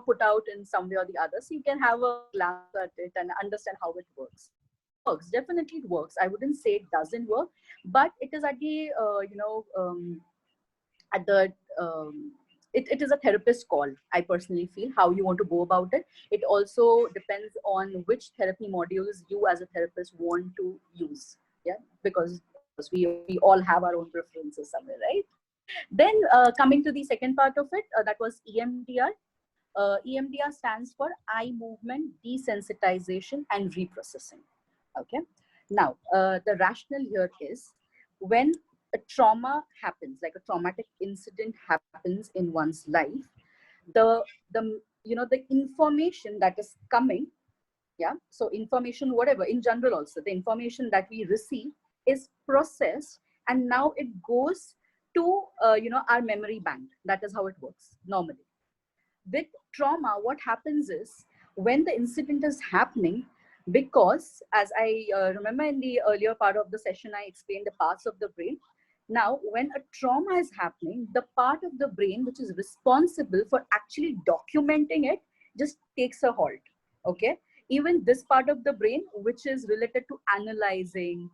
put out in some way or the other, so you can have a glance at it and understand how it works. It works, definitely it works. I wouldn't say it doesn't work, but it is at the at the it is a therapist call. I personally feel how you want to go about it. It also depends on which therapy modules you as a therapist want to use. Yeah, because of course we all have our own preferences somewhere, right? Then coming to the second part of it, that was EMDR. EMDR stands for eye movement desensitization and reprocessing. Okay. Now, the rationale here is, when a trauma happens, like a traumatic incident happens in one's life, the information that is coming, yeah, so information, whatever, in general also, the information that we receive is processed, and now it goes to our memory bank. That is how it works normally. With trauma, what happens is, when the incident is happening, because as I remember in the earlier part of the session, I explained the parts of the brain. Now, when a trauma is happening, the part of the brain which is responsible for actually documenting it just takes a halt. Okay, even this part of the brain which is related to analyzing,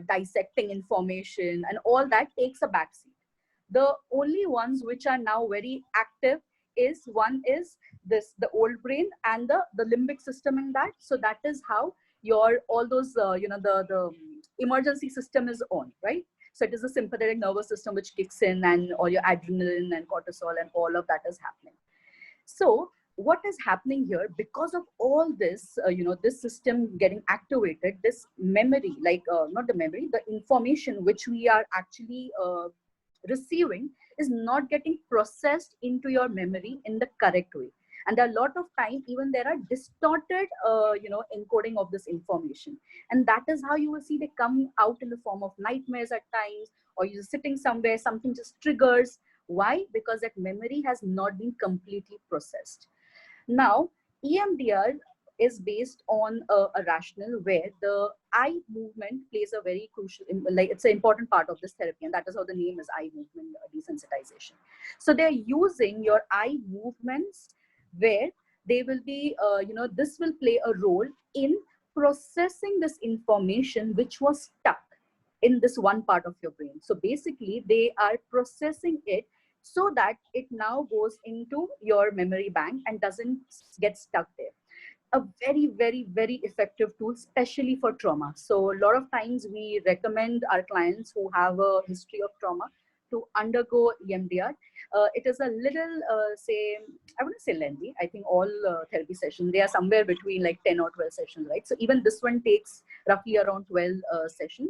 dissecting information and all that, takes a backseat. The only ones which are now very active is, one is this, the old brain and the limbic system in that. So that is how your all those the emergency system is on, right? So it is the sympathetic nervous system which kicks in, and all your adrenaline and cortisol and all of that is happening. So what is happening here, because of all this, this system getting activated, this memory, like not the memory, the information which we are actually receiving is not getting processed into your memory in the correct way. And a lot of time, even there are distorted encoding of this information, and that is how you will see they come out in the form of nightmares at times, or you're sitting somewhere, something just triggers. Why? Because that memory has not been completely processed. Now, EMDR is based on a rationale where the eye movement plays a very crucial, like it's an important part of this therapy, and that is how the name is eye movement desensitization. So they're using your eye movements where they will be, this will play a role in processing this information which was stuck in this one part of your brain. So basically, they are processing it so that it now goes into your memory bank and doesn't get stuck there. A very, very, very effective tool, especially for trauma. So a lot of times we recommend our clients who have a history of trauma to undergo EMDR. It is a little, I wouldn't say lengthy. I think all therapy sessions, they are somewhere between like 10 or 12 sessions, right? So even this one takes roughly around 12 sessions.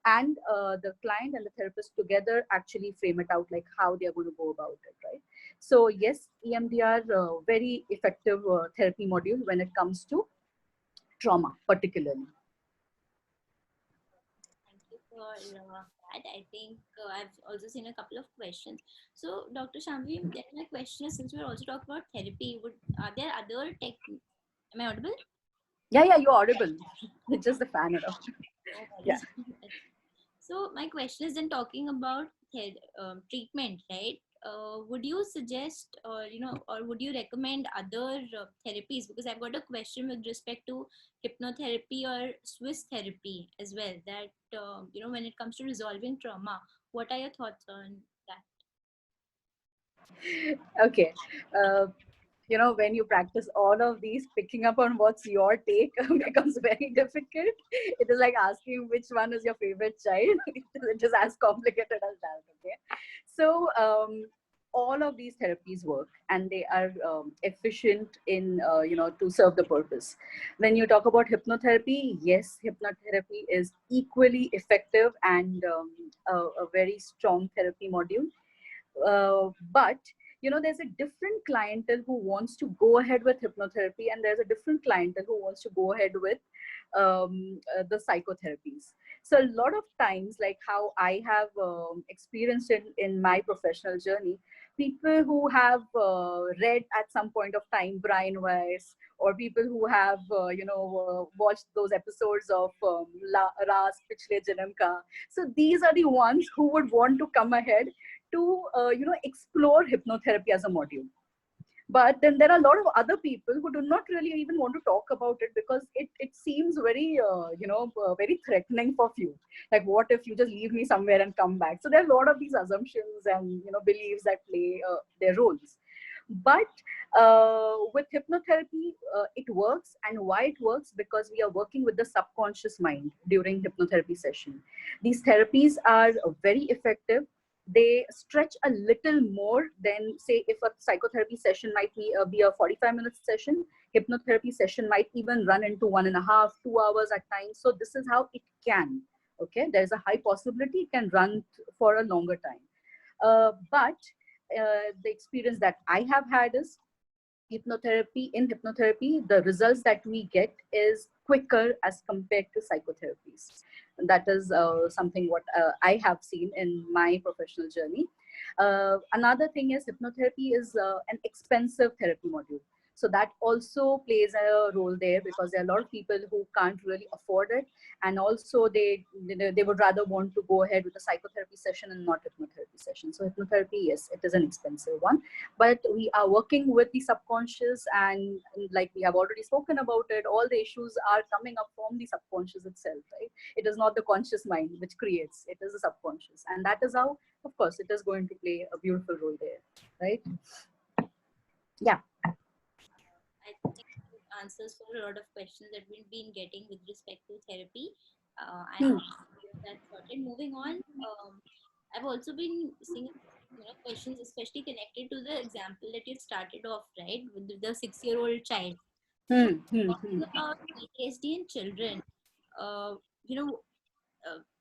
And the client and the therapist together actually frame it out, like how they are going to go about it, right? So yes, EMDR, very effective therapy module when it comes to trauma, particularly. Thank you for that. I think I've also seen a couple of questions. So, Dr. Shambhavi, then my question is, since we're also talking about therapy, are there other tech? Am I audible? Yeah, you're audible. It's just the fan around. No Yeah. worries. So my question is then talking about treatment, right? Would you suggest, or would you recommend other therapies? Because I've got a question with respect to hypnotherapy or Swiss therapy as well. That when it comes to resolving trauma, what are your thoughts on that? Okay. Uh, when you practice all of these, picking up on what's your take becomes very difficult. It is like asking which one is your favorite child. It is as complicated as that. Okay. So all of these therapies work, and they are efficient in to serve the purpose. When you talk about hypnotherapy, yes, hypnotherapy is equally effective and a very strong therapy module. But there's a different clientele who wants to go ahead with hypnotherapy, and there's a different clientele who wants to go ahead with the psychotherapies. So a lot of times, like how I have experienced it in my professional journey, people who have read at some point of time Brian Weiss, or people who have watched those episodes of Ras Pichle Janam Ka. So these are the ones who would want to come ahead to explore hypnotherapy as a module. But then there are a lot of other people who do not really even want to talk about it, because it seems very very threatening for few. Like, what if you just leave me somewhere and come back? So there are a lot of these assumptions and beliefs that play their roles. But with hypnotherapy, it works. And why it works? Because we are working with the subconscious mind during hypnotherapy session. These therapies are very effective. They stretch a little more than, say, if a psychotherapy session might be a 45-minute session, hypnotherapy session might even run into 1.5, 2 hours at times. So this is how it can. Okay, there's a high possibility it can run for a longer time. But the experience that I have had is hypnotherapy, the results that we get is quicker as compared to psychotherapies. And that is something what I have seen in my professional journey. Another thing is hypnotherapy is an expensive therapy module. So that also plays a role there, because there are a lot of people who can't really afford it. And also they would rather want to go ahead with a psychotherapy session and not hypnotherapy session. So hypnotherapy, yes, it is an expensive one, but we are working with the subconscious, and like we have already spoken about it, all the issues are coming up from the subconscious itself, right? It is not the conscious mind which creates, it is the subconscious. And that is how, of course, it is going to play a beautiful role there, right? Yeah. I think it answers for a lot of questions that we've been getting with respect to therapy. I'm Hmm. happy to get that sorted. Moving on, I've also been seeing questions, especially connected to the example that you started off right with the 6-year-old child. So Hmm. Hmm. Hmm. talking about PTSD in children, uh, you know,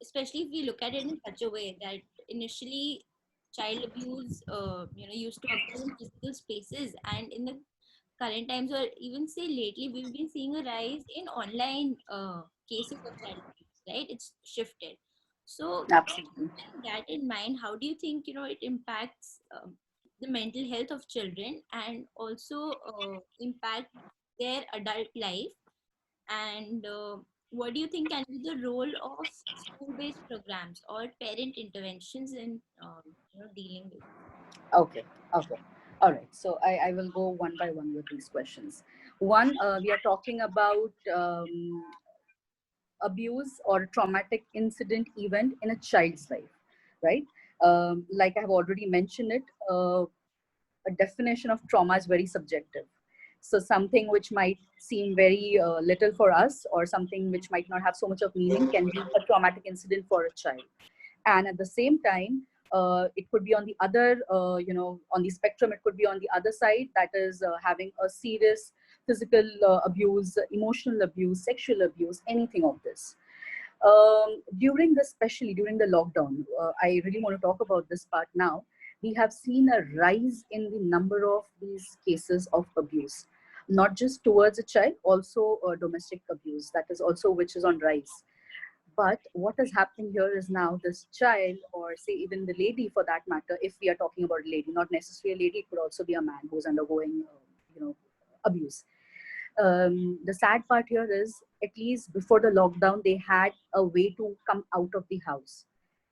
especially if we look at it in such a way that initially child abuse, used to occur in physical spaces, and in the current times, or even say lately, we've been seeing a rise in online cases of child abuse, right? It's shifted. So Absolutely. keeping that in mind, how do you think it impacts the mental health of children, and also impact their adult life? And what do you think can be the role of school-based programs or parent interventions in dealing with? Okay. Okay. All right. So I will go one by one with these questions. One, we are talking about abuse or traumatic incident event in a child's life, right? Like I have already mentioned it, a definition of trauma is very subjective. So something which might seem very little for us, or something which might not have so much of meaning, can be a traumatic incident for a child. And at the same time, it could be on the other, on the spectrum, it could be on the other side, that is having a serious physical abuse, emotional abuse, sexual abuse, anything of this. During this, especially during the lockdown, I really want to talk about this part now. We have seen a rise in the number of these cases of abuse, not just towards a child, also domestic abuse, that is also which is on rise. But what is happening here is now this child, or say even the lady for that matter, if we are talking about a lady, not necessarily a lady, it could also be a man who's undergoing, abuse. The sad part here is, at least before the lockdown, they had a way to come out of the house.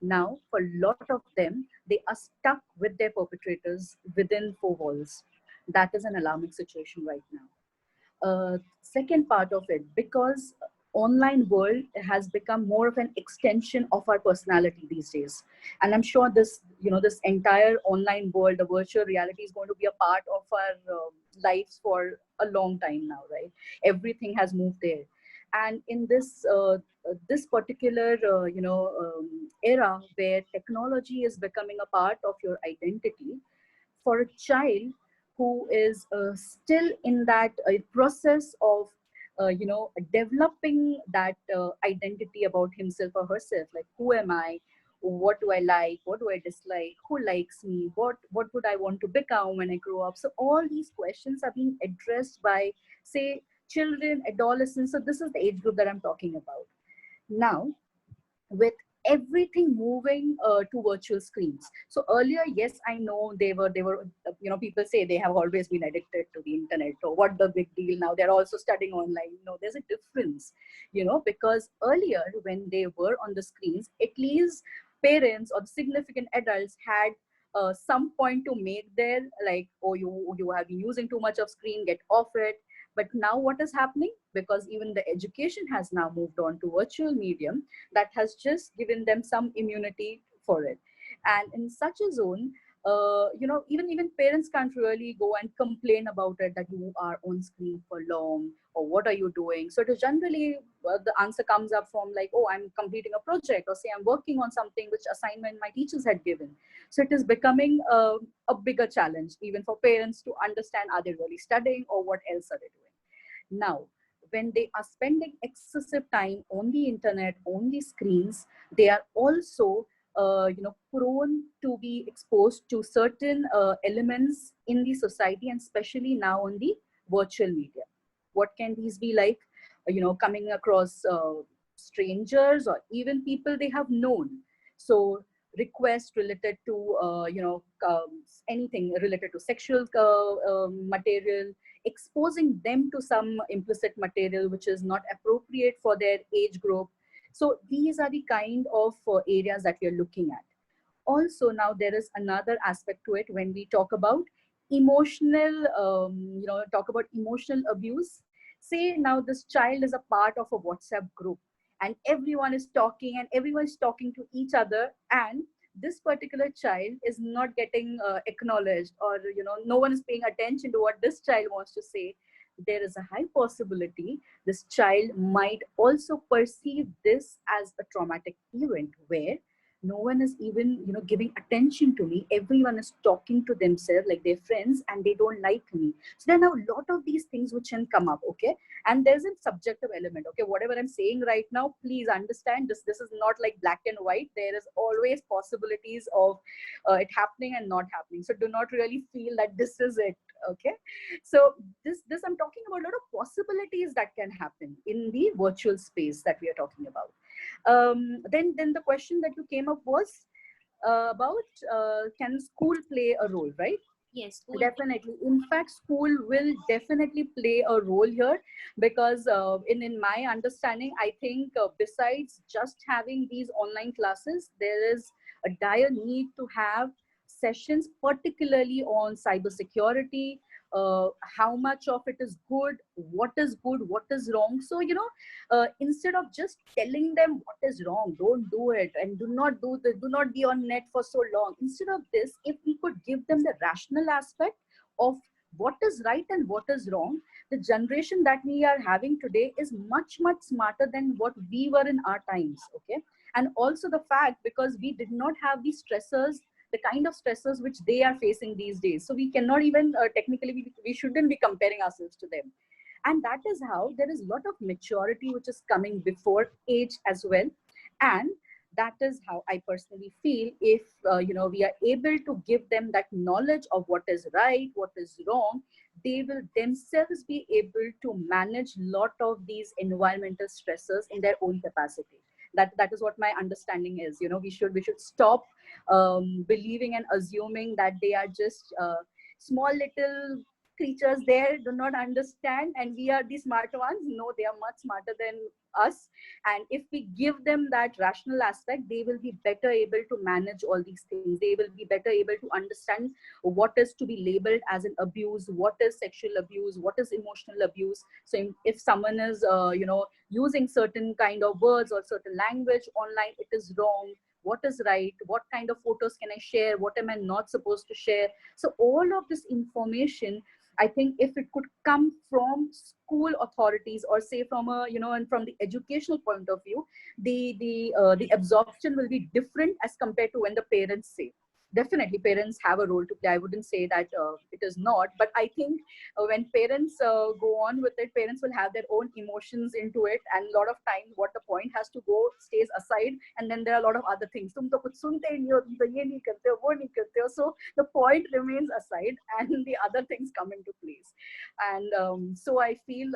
Now, for a lot of them, they are stuck with their perpetrators within four walls. That is an alarming situation right now. Second part of it, because online world has become more of an extension of our personality these days, and I'm sure this entire online world, the virtual reality, is going to be a part of our lives for a long time now, right? Everything has moved there. And in this particular era where technology is becoming a part of your identity, for a child who is still in that process of developing that identity about himself or herself, like who am I, what do I like, what do I dislike, who likes me, what would I want to become when I grow up. So all these questions are being addressed by, say, children, adolescents. So this is the age group that I'm talking about now, with everything moving to virtual screens. So earlier, yes, I know they were people say they have always been addicted to the internet, or what the big deal now, they're also studying online. No, there's a difference, because earlier when they were on the screens, at least parents or the significant adults had some point to make there, like, oh, you have been using too much of screen, get off it. But now what is happening, because even the education has now moved on to virtual medium, that has just given them some immunity for it. And in such a zone, even parents can't really go and complain about it, that you are on screen for long, or what are you doing. So it is generally the answer comes up from, like, oh, I'm completing a project, or say I'm working on something which assignment my teachers had given. So it is becoming a bigger challenge even for parents to understand, are they really studying, or what else are they doing now. When they are spending excessive time on the internet, on the screens, they are also prone to be exposed to certain elements in the society, and especially now on the virtual media. What can these be like? Coming across strangers, or even people they have known. So requests related to anything related to sexual material, exposing them to some implicit material which is not appropriate for their age group. So these are the kind of areas that we are looking at. Also, now there is another aspect to it when we talk about emotional abuse. Say now this child is a part of a WhatsApp group, and everyone is talking to each other, and this particular child is not getting acknowledged, or no one is paying attention to what this child wants to say, there is a high possibility this child might also perceive this as a traumatic event, where no one is even giving attention to me. Everyone is talking to themselves like their friends, and they don't like me. So there are a lot of these things which can come up. Okay, and there's a subjective element. Okay, whatever I'm saying right now, please understand this is not like black and white. There is always possibilities of it happening and not happening. So do not really feel that this is it. Okay, so this I'm talking about a lot of possibilities that can happen in the virtual space that we are talking about. Then the question that you came up was about can school play a role, right? Yes, school. Definitely. In fact, school will definitely play a role here, because in my understanding, I think besides just having these online classes, there is a dire need to have sessions, particularly on cybersecurity, how much of it is good, what is wrong. So, instead of just telling them what is wrong, don't do it, and do not do this, do not be on net for so long. Instead of this, if we could give them the rational aspect of what is right and what is wrong, the generation that we are having today is much, much smarter than what we were in our times. Okay. And also the fact, because we did not have these stressors, the kind of stressors which they are facing these days. So we cannot even technically, we shouldn't be comparing ourselves to them. And that is how there is a lot of maturity which is coming before age as well. And that is how I personally feel, if we are able to give them that knowledge of what is right, what is wrong, they will themselves be able to manage lot of these environmental stressors in their own capacity. That is what my understanding is. We should stop believing and assuming that they are just small little creatures there, do not understand, and we are the smart ones. No, they are much smarter than us. And if we give them that rational aspect, they will be better able to manage all these things. They will be better able to understand what is to be labeled as an abuse, what is sexual abuse, what is emotional abuse. So if someone is using certain kind of words or certain language online, it is wrong. What is right? What kind of photos can I share? What am I not supposed to share? So all of this information, I think if it could come from school authorities, or say from and from the educational point of view, the absorption will be different as compared to when the parents say. Definitely, parents have a role to play. I wouldn't say that it is not, but I think when parents go on with it, parents will have their own emotions into it, and a lot of times what the point has to go stays aside, and then there are a lot of other things. तुम तो कुछ सुनते ही नहीं हो, तुम तो ये नहीं करते हो, वो नहीं करते हो. So the point remains aside, and the other things come into place. And so I feel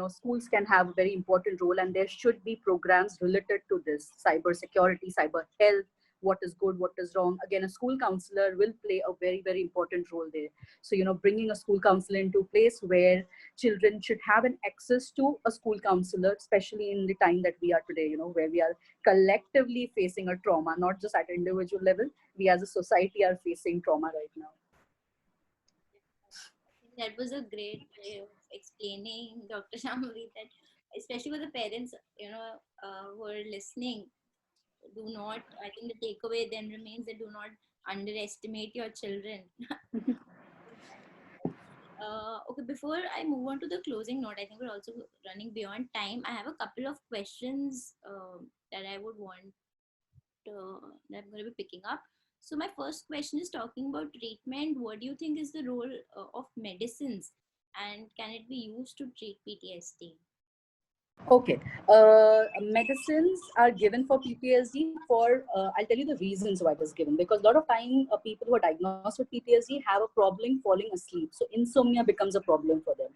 schools can have a very important role, and there should be programs related to this: cyber security, cyber health, what is good, what is wrong. Again, a school counselor will play a very, very important role there. So bringing a school counselor into a place where children should have an access to a school counselor, especially in the time that we are today, where we are collectively facing a trauma, not just at individual level. We as a society are facing trauma right now. That was a great way of explaining, Dr. Shambhavi, that especially for the parents, who are listening, do not, I think the takeaway then remains that do not underestimate your children. Okay, before I move on to the closing note, I think we're also running beyond time. I have a couple of questions that I would want that I'm going to be picking up. So my first question is talking about treatment. What do you think is the role of medicines, and can it be used to treat PTSD? Okay. Medicines are given for PTSD for, I'll tell you the reasons why it is given. Because a lot of time, people who are diagnosed with PTSD have a problem falling asleep. So insomnia becomes a problem for them.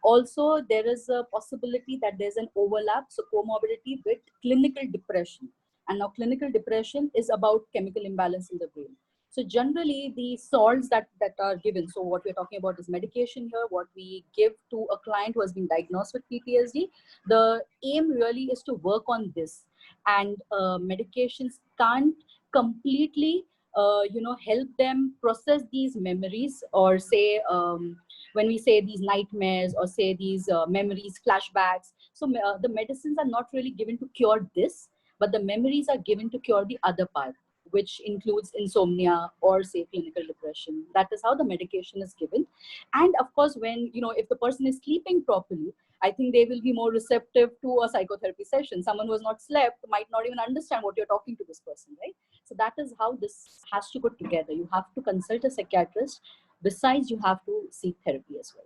Also, there is a possibility that there's an overlap, so comorbidity with clinical depression. And now clinical depression is about chemical imbalance in the brain. So generally, the salts that are given, so what we're talking about is medication here, what we give to a client who has been diagnosed with PTSD, the aim really is to work on this. And medications can't completely, help them process these memories, or say, when we say these nightmares, or say these memories, flashbacks. So the medicines are not really given to cure this, but the memories are given to cure the other part. which includes insomnia or say clinical depression. That is how the medication is given. And of course, when, if the person is sleeping properly, I think they will be more receptive to a psychotherapy session. Someone who has not slept might not even understand what you're talking to this person, right? So that is how this has to go together. You have to consult a psychiatrist. Besides, you have to seek therapy as well.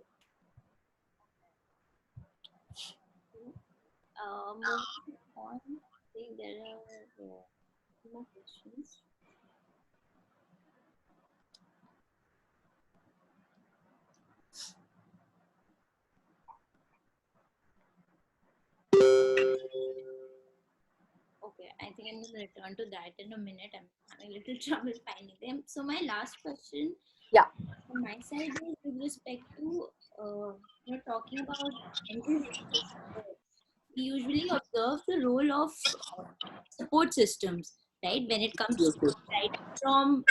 Moving on, I think there are more questions. Okay, I think I'm going to return to that in a minute. I'm having a little trouble finding them. So my last question Yeah. from my side is with respect to talking about mental health. uh, we usually observe the role of support systems, right? When it comes to Absolutely. right from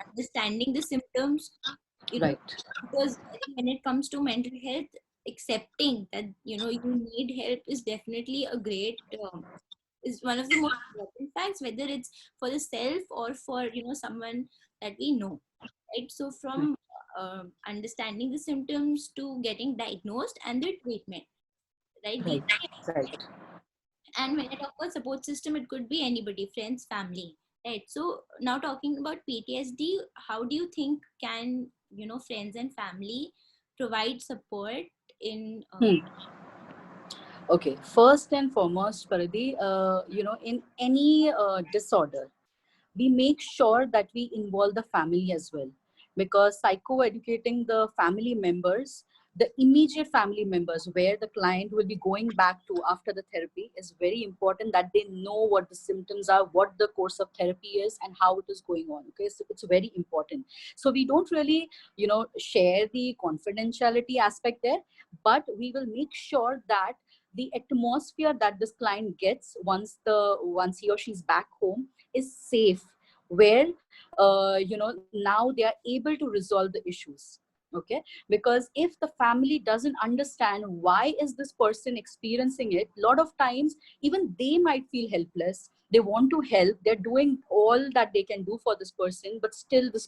understanding the symptoms, Right. because I think when it comes to mental health, accepting that you need help is definitely a great is one of the most important facts, whether it's for the self or for someone that we know, right? So from understanding the symptoms to getting diagnosed and the treatment, right? Right. Right. And when I talk about support system, it could be anybody, friends, family, right? So now talking about PTSD, how do you think can friends and family provide support in Hmm. Okay. First and foremost, Paradhi, in any disorder, we make sure that we involve the family as well, because psychoeducating the family members, the immediate family members where the client will be going back to after the therapy, is very important, that they know what the symptoms are, what the course of therapy is, and how it is going on. Okay, so it's very important. So we don't really share the confidentiality aspect there, but we will make sure that the atmosphere that this client gets once he or she's back home is safe, where now they are able to resolve the issues. Okay, because if the family doesn't understand why is this person experiencing it, a lot of times even they might feel helpless. They want to help, they're doing all that they can do for this person, but still this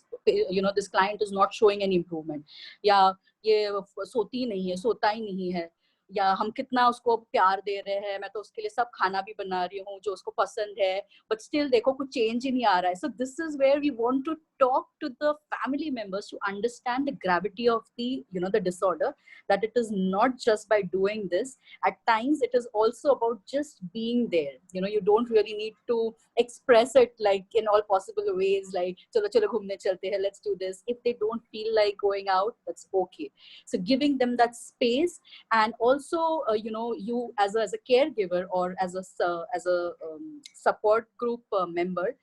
client is not showing any improvement. या ये सोती नहीं है, सोता ही नहीं है, या हम कितना उसको प्यार दे रहे हैं, मैं तो उसके लिए सब खाना भी बना रही हूँ जो उसको पसंद है, but still देखो कुछ change ही नहीं आ रहा है. So this is where we want to talk to the family members to understand the gravity of the disorder, that it is not just by doing this. At times it is also about just being there. You don't really need to express it like in all possible ways, like chalo chalo ghumne chalte hai, let's do this. If they don't feel like going out, that's okay. So giving them that space, and also you as a caregiver or as a support group member,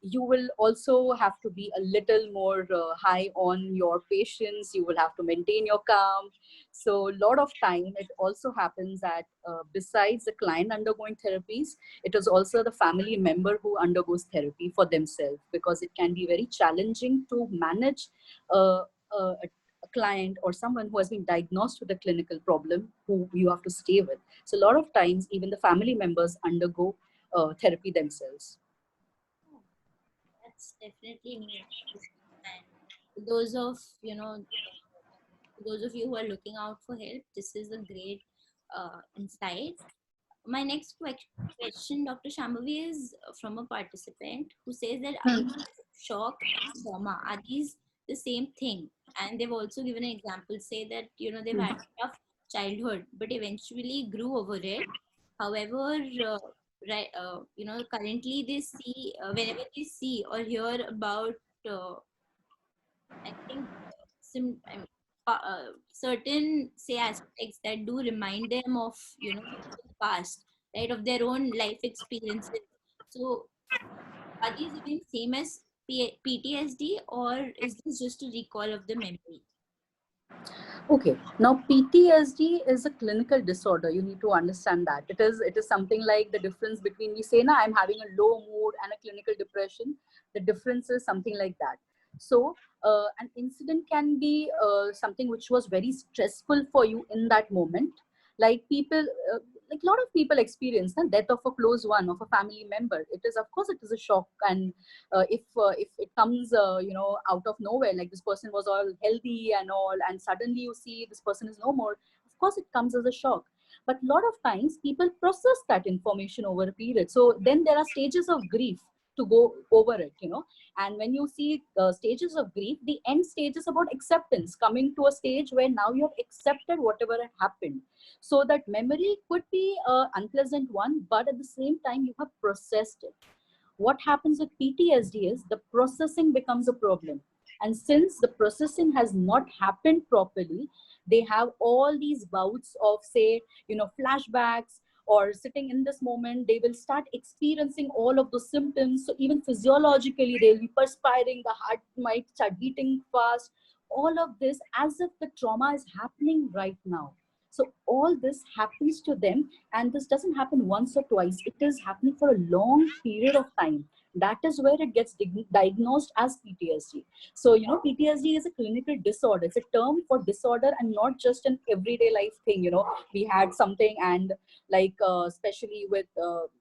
you will also have to be a little more high on your patience. You will have to maintain your calm. So a lot of time it also happens that besides the client undergoing therapies, it is also the family member who undergoes therapy for themselves, because it can be very challenging to manage a client or someone who has been diagnosed with a clinical problem who you have to stay with. So a lot of times even the family members undergo therapy themselves. that's definitely needed. And for those of those of you who are looking out for help, this is a great insight. My next question, Dr. Shambhavi, is from a participant who says that shock and trauma, are these the same thing? And they've also given an example, say that they've had a tough childhood but eventually grew over it. However, right, currently they see whenever they see or hear about I think I mean, certain say aspects that do remind them of the past, right, of their own life experiences. So are these even same as PTSD, or is this just a recall of the memory? Okay, now PTSD is a clinical disorder. You need to understand that it is something like the difference between, we say na I'm having a low mood and a clinical depression. The difference is something like that. So an incident can be something which was very stressful for you in that moment. Like people, like a lot of people experience the death of a close one, of a family member. It is, of course, it is a shock. And if it comes out of nowhere, like this person was all healthy and all, and suddenly you see this person is no more, of course it comes as a shock. But a lot of times people process that information over a period. So then there are stages of grief to go over it, and when you see stages of grief, the end stage is about acceptance, coming to a stage where now you have accepted whatever had happened. So that memory could be an unpleasant one, but at the same time, you have processed it. What happens with PTSD is the processing becomes a problem. And since the processing has not happened properly, they have all these bouts of, say, flashbacks, or sitting in this moment, they will start experiencing all of the symptoms. So even physiologically, they'll be perspiring, the heart might start beating fast, all of this as if the trauma is happening right now. So all this happens to them, and this doesn't happen once or twice. It is happening for a long period of time. That is where it gets diagnosed as PTSD. So, PTSD is a clinical disorder. It's a term for disorder and not just an everyday life thing. We had something, and like, especially with,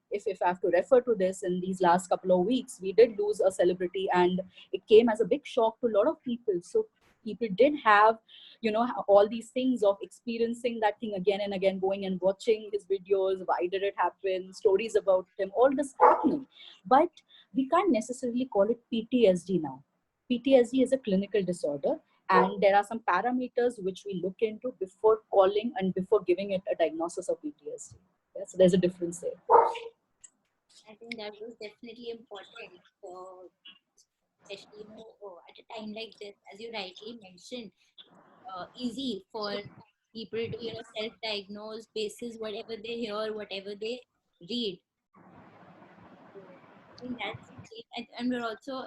if I have to refer to this, in these last couple of weeks, we did lose a celebrity, and it came as a big shock to a lot of people. So people did have all these things of experiencing that thing again and again, going and watching his videos, why did it happen, stories about him, all this happening. But we can't necessarily call it PTSD now. PTSD is a clinical disorder, and there are some parameters which we look into before calling and before giving it a diagnosis of PTSD. Yeah, so there's a difference there. I think that was definitely important, especially at a time like this, as you rightly mentioned. Easy for people to self-diagnose basis whatever they hear, whatever they read. So I think that's great. And we're also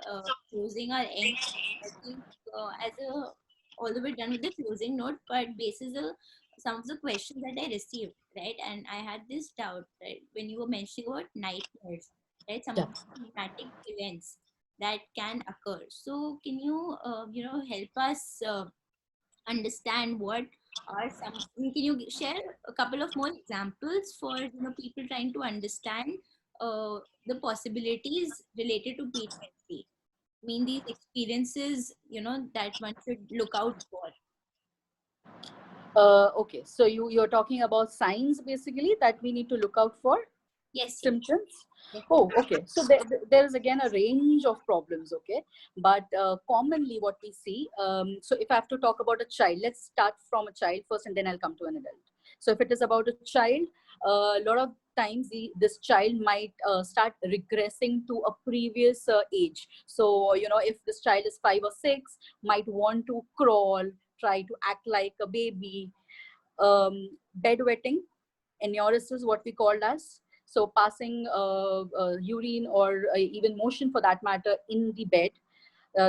closing our end. I think as a although we're done with the closing note, but basis of some of the questions that I received, right? And I had this doubt, right, when you were mentioning about nightmares, right? Some Yeah. of the traumatic events that can occur. So can you help us understand what are some, can you share a couple of more examples for people trying to understand the possibilities related to PTSD? I mean, these experiences that one should look out for. Okay, so you're talking about signs basically that we need to look out for, Yes, yes, symptoms. definitely. Oh, okay. So there is again a range of problems, okay? But commonly what we see, so if I have to talk about a child, let's start from a child first and then I'll come to an adult. So if it is about a child, a lot of times this child might start regressing to a previous age. So, if this child is 5 or 6, might want to crawl, try to act like a baby, bedwetting, enuresis, what we called as. So passing urine or even motion for that matter in the bed.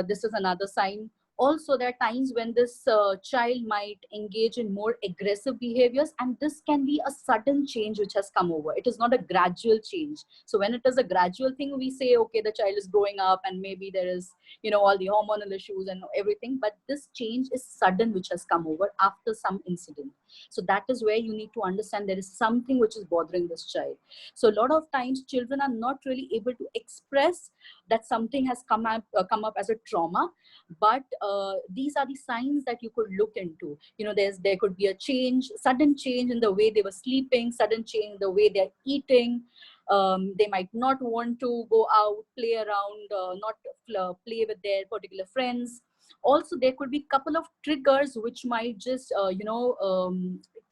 This is another sign. Also, there are times when this child might engage in more aggressive behaviors, and this can be a sudden change which has come over. It is not a gradual change. So when it is a gradual thing, we say, okay, the child is growing up and maybe there is, all the hormonal issues and everything. But this change is sudden, which has come over after some incident. So that is where you need to understand there is something which is bothering this child. So a lot of times children are not really able to express that something has come up as a trauma, but these are the signs that you could look into. There could be a change, sudden change in the way they were sleeping, sudden change in the way they're eating. They might not want to go out, play around, not play with their particular friends. Also, there could be a couple of triggers which might just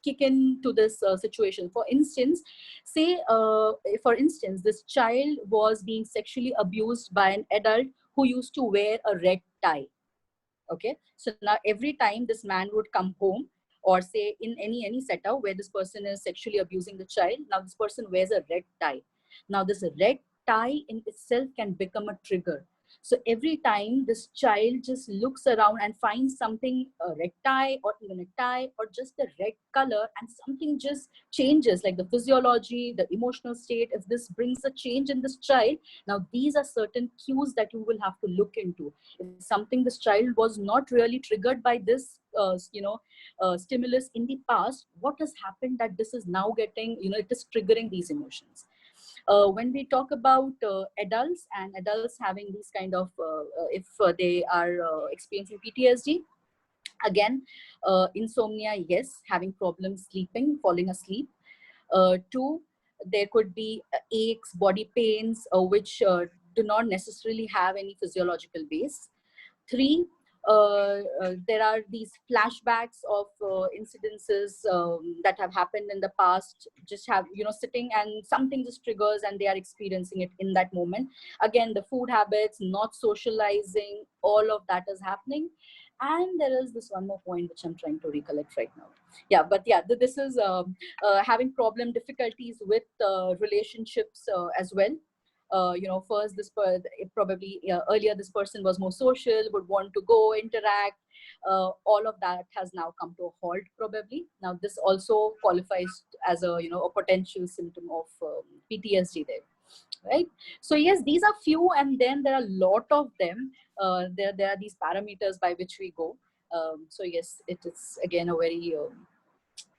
kick into this situation. For instance, say for instance, this child was being sexually abused by an adult who used to wear a red tie. Okay, so now every time this man would come home, or say in any setup where this person is sexually abusing the child, now this person wears a red tie. Now this red tie in itself can become a trigger. So every time this child just looks around and finds something, a red tie or even a tie or just the red color, and something just changes, like the physiology, the emotional state, if this brings a change in this child, now these are certain cues that you will have to look into. If something, this child was not really triggered by this stimulus in the past, what has happened that this is now getting, it is triggering these emotions. When we talk about adults and adults having these kind of, if they are experiencing PTSD, again, insomnia, yes, having problems sleeping, falling asleep. Two, there could be aches, body pains, which do not necessarily have any physiological base. Three, there are these flashbacks of incidences that have happened in the past, just have, sitting and something just triggers and they are experiencing it in that moment. Again, the food habits, not socializing, all of that is happening. And there is this one more point which I'm trying to recollect right now. Yeah, but yeah, this is having difficulties with relationships as well. First probably earlier this person was more social, would want to go interact. All of that has now come to a halt probably. Now this also qualifies as a, a potential symptom of PTSD there, right? So yes, these are few, and then there are a lot of them. There are these parameters by which we go. So yes, it is again a very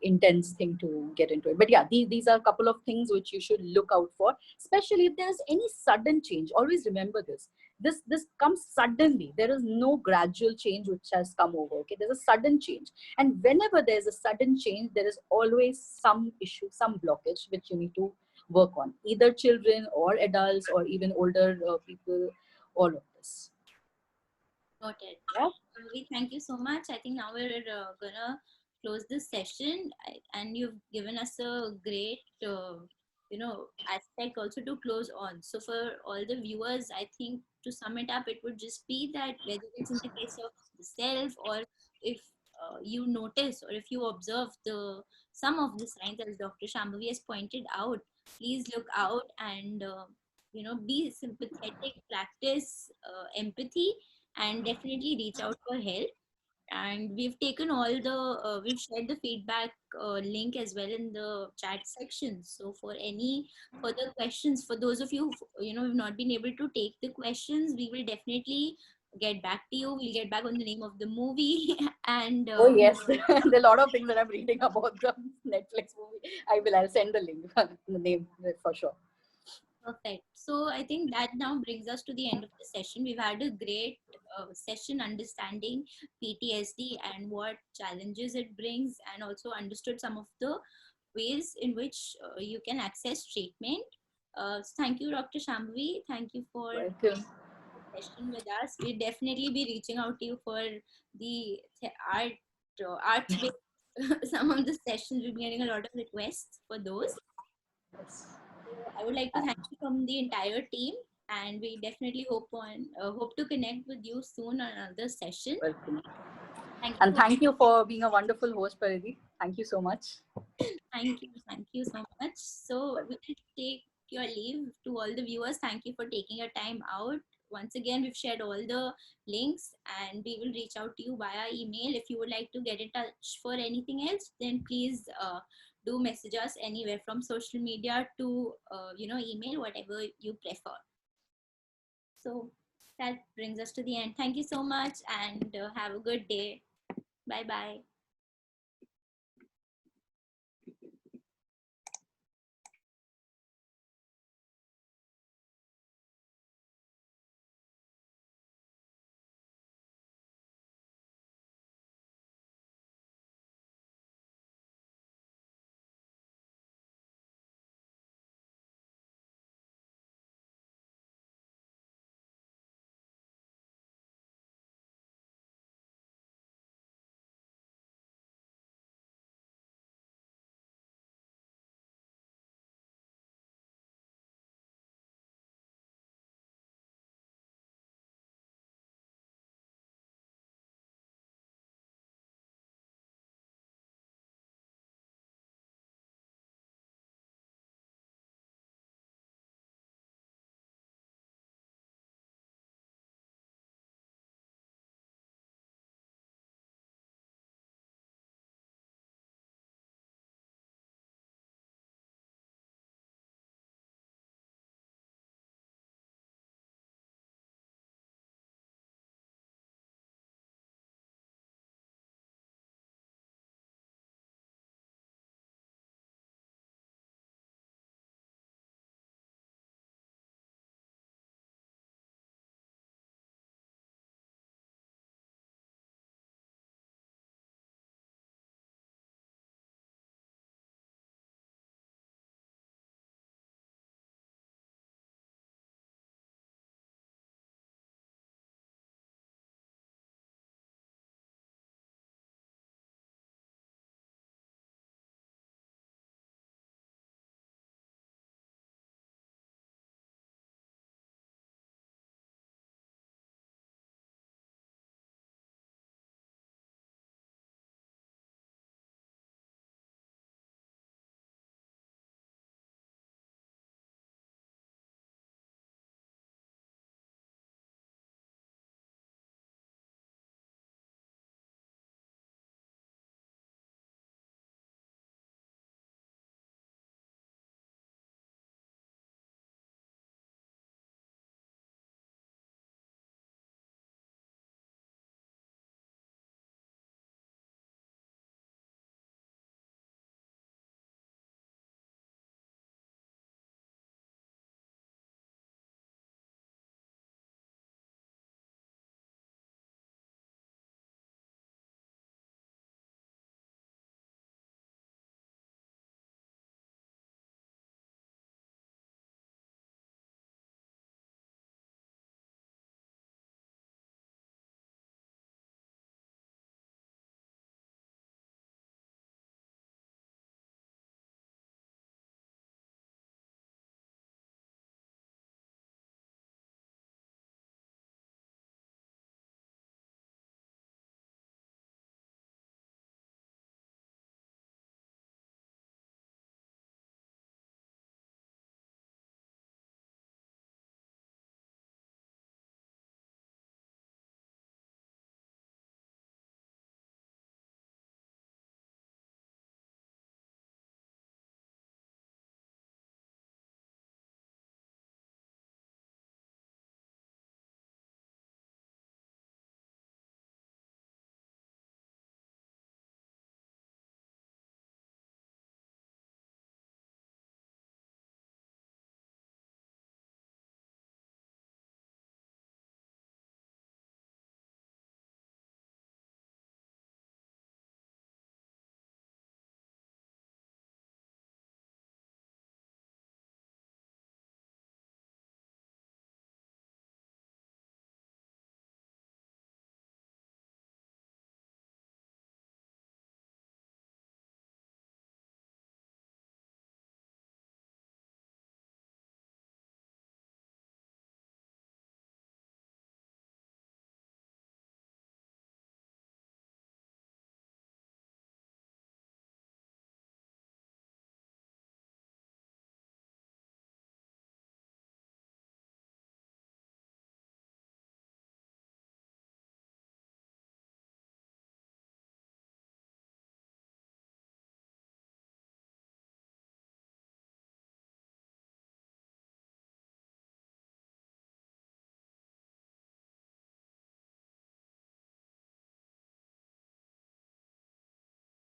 intense thing to get into it. But yeah, these are a couple of things which you should look out for, especially if there's any sudden change. Always remember this comes suddenly. There is no gradual change which has come over. Okay, there's a sudden change, and whenever there's a sudden change, there is always some issue, some blockage which you need to work on, either children or adults or even older people, all of this. Noted. Yeah. We thank you so much. I think now we're gonna close this session, and you've given us a great, aspect also to close on. So for all the viewers, I think to sum it up, it would just be that whether it's in the case of the self, or if you notice or if you observe the some of the signs as Dr. Shambhavi has pointed out, please look out and be sympathetic, practice empathy, and definitely reach out for help. And we've taken all the we've shared the feedback link as well in the chat section. So for any further questions, for those of you who've not been able to take the questions, we will definitely get back to you. We'll get back on the name of the movie and Oh yes, there are a lot of things that I'm reading about the Netflix movie. I'll send the link, the name for sure. perfect. So I think that now brings us to the end of the session. We've had a great session understanding PTSD and what challenges it brings, and also understood some of the ways in which you can access treatment. So thank you, Dr. Shambhavi. Thank you for Welcome. the session with us. We'll definitely be reaching out to you for the arts based some of the sessions. We've been getting a lot of requests for those. Yes. So I would like to thank you from the entire team, and we definitely hope to connect with you soon on another session. Welcome. Thank you And so thank you for being a wonderful host, Paridhi. Thank you so much. thank you so much. So we will take your leave to all the viewers. Thank you for taking your time out. Once again, we've shared all the links, and we will reach out to you via email. If you would like to get in touch for anything else, then please do message us anywhere from social media to email, whatever you prefer. So that brings us to the end. Thank you so much, and have a good day. Bye bye.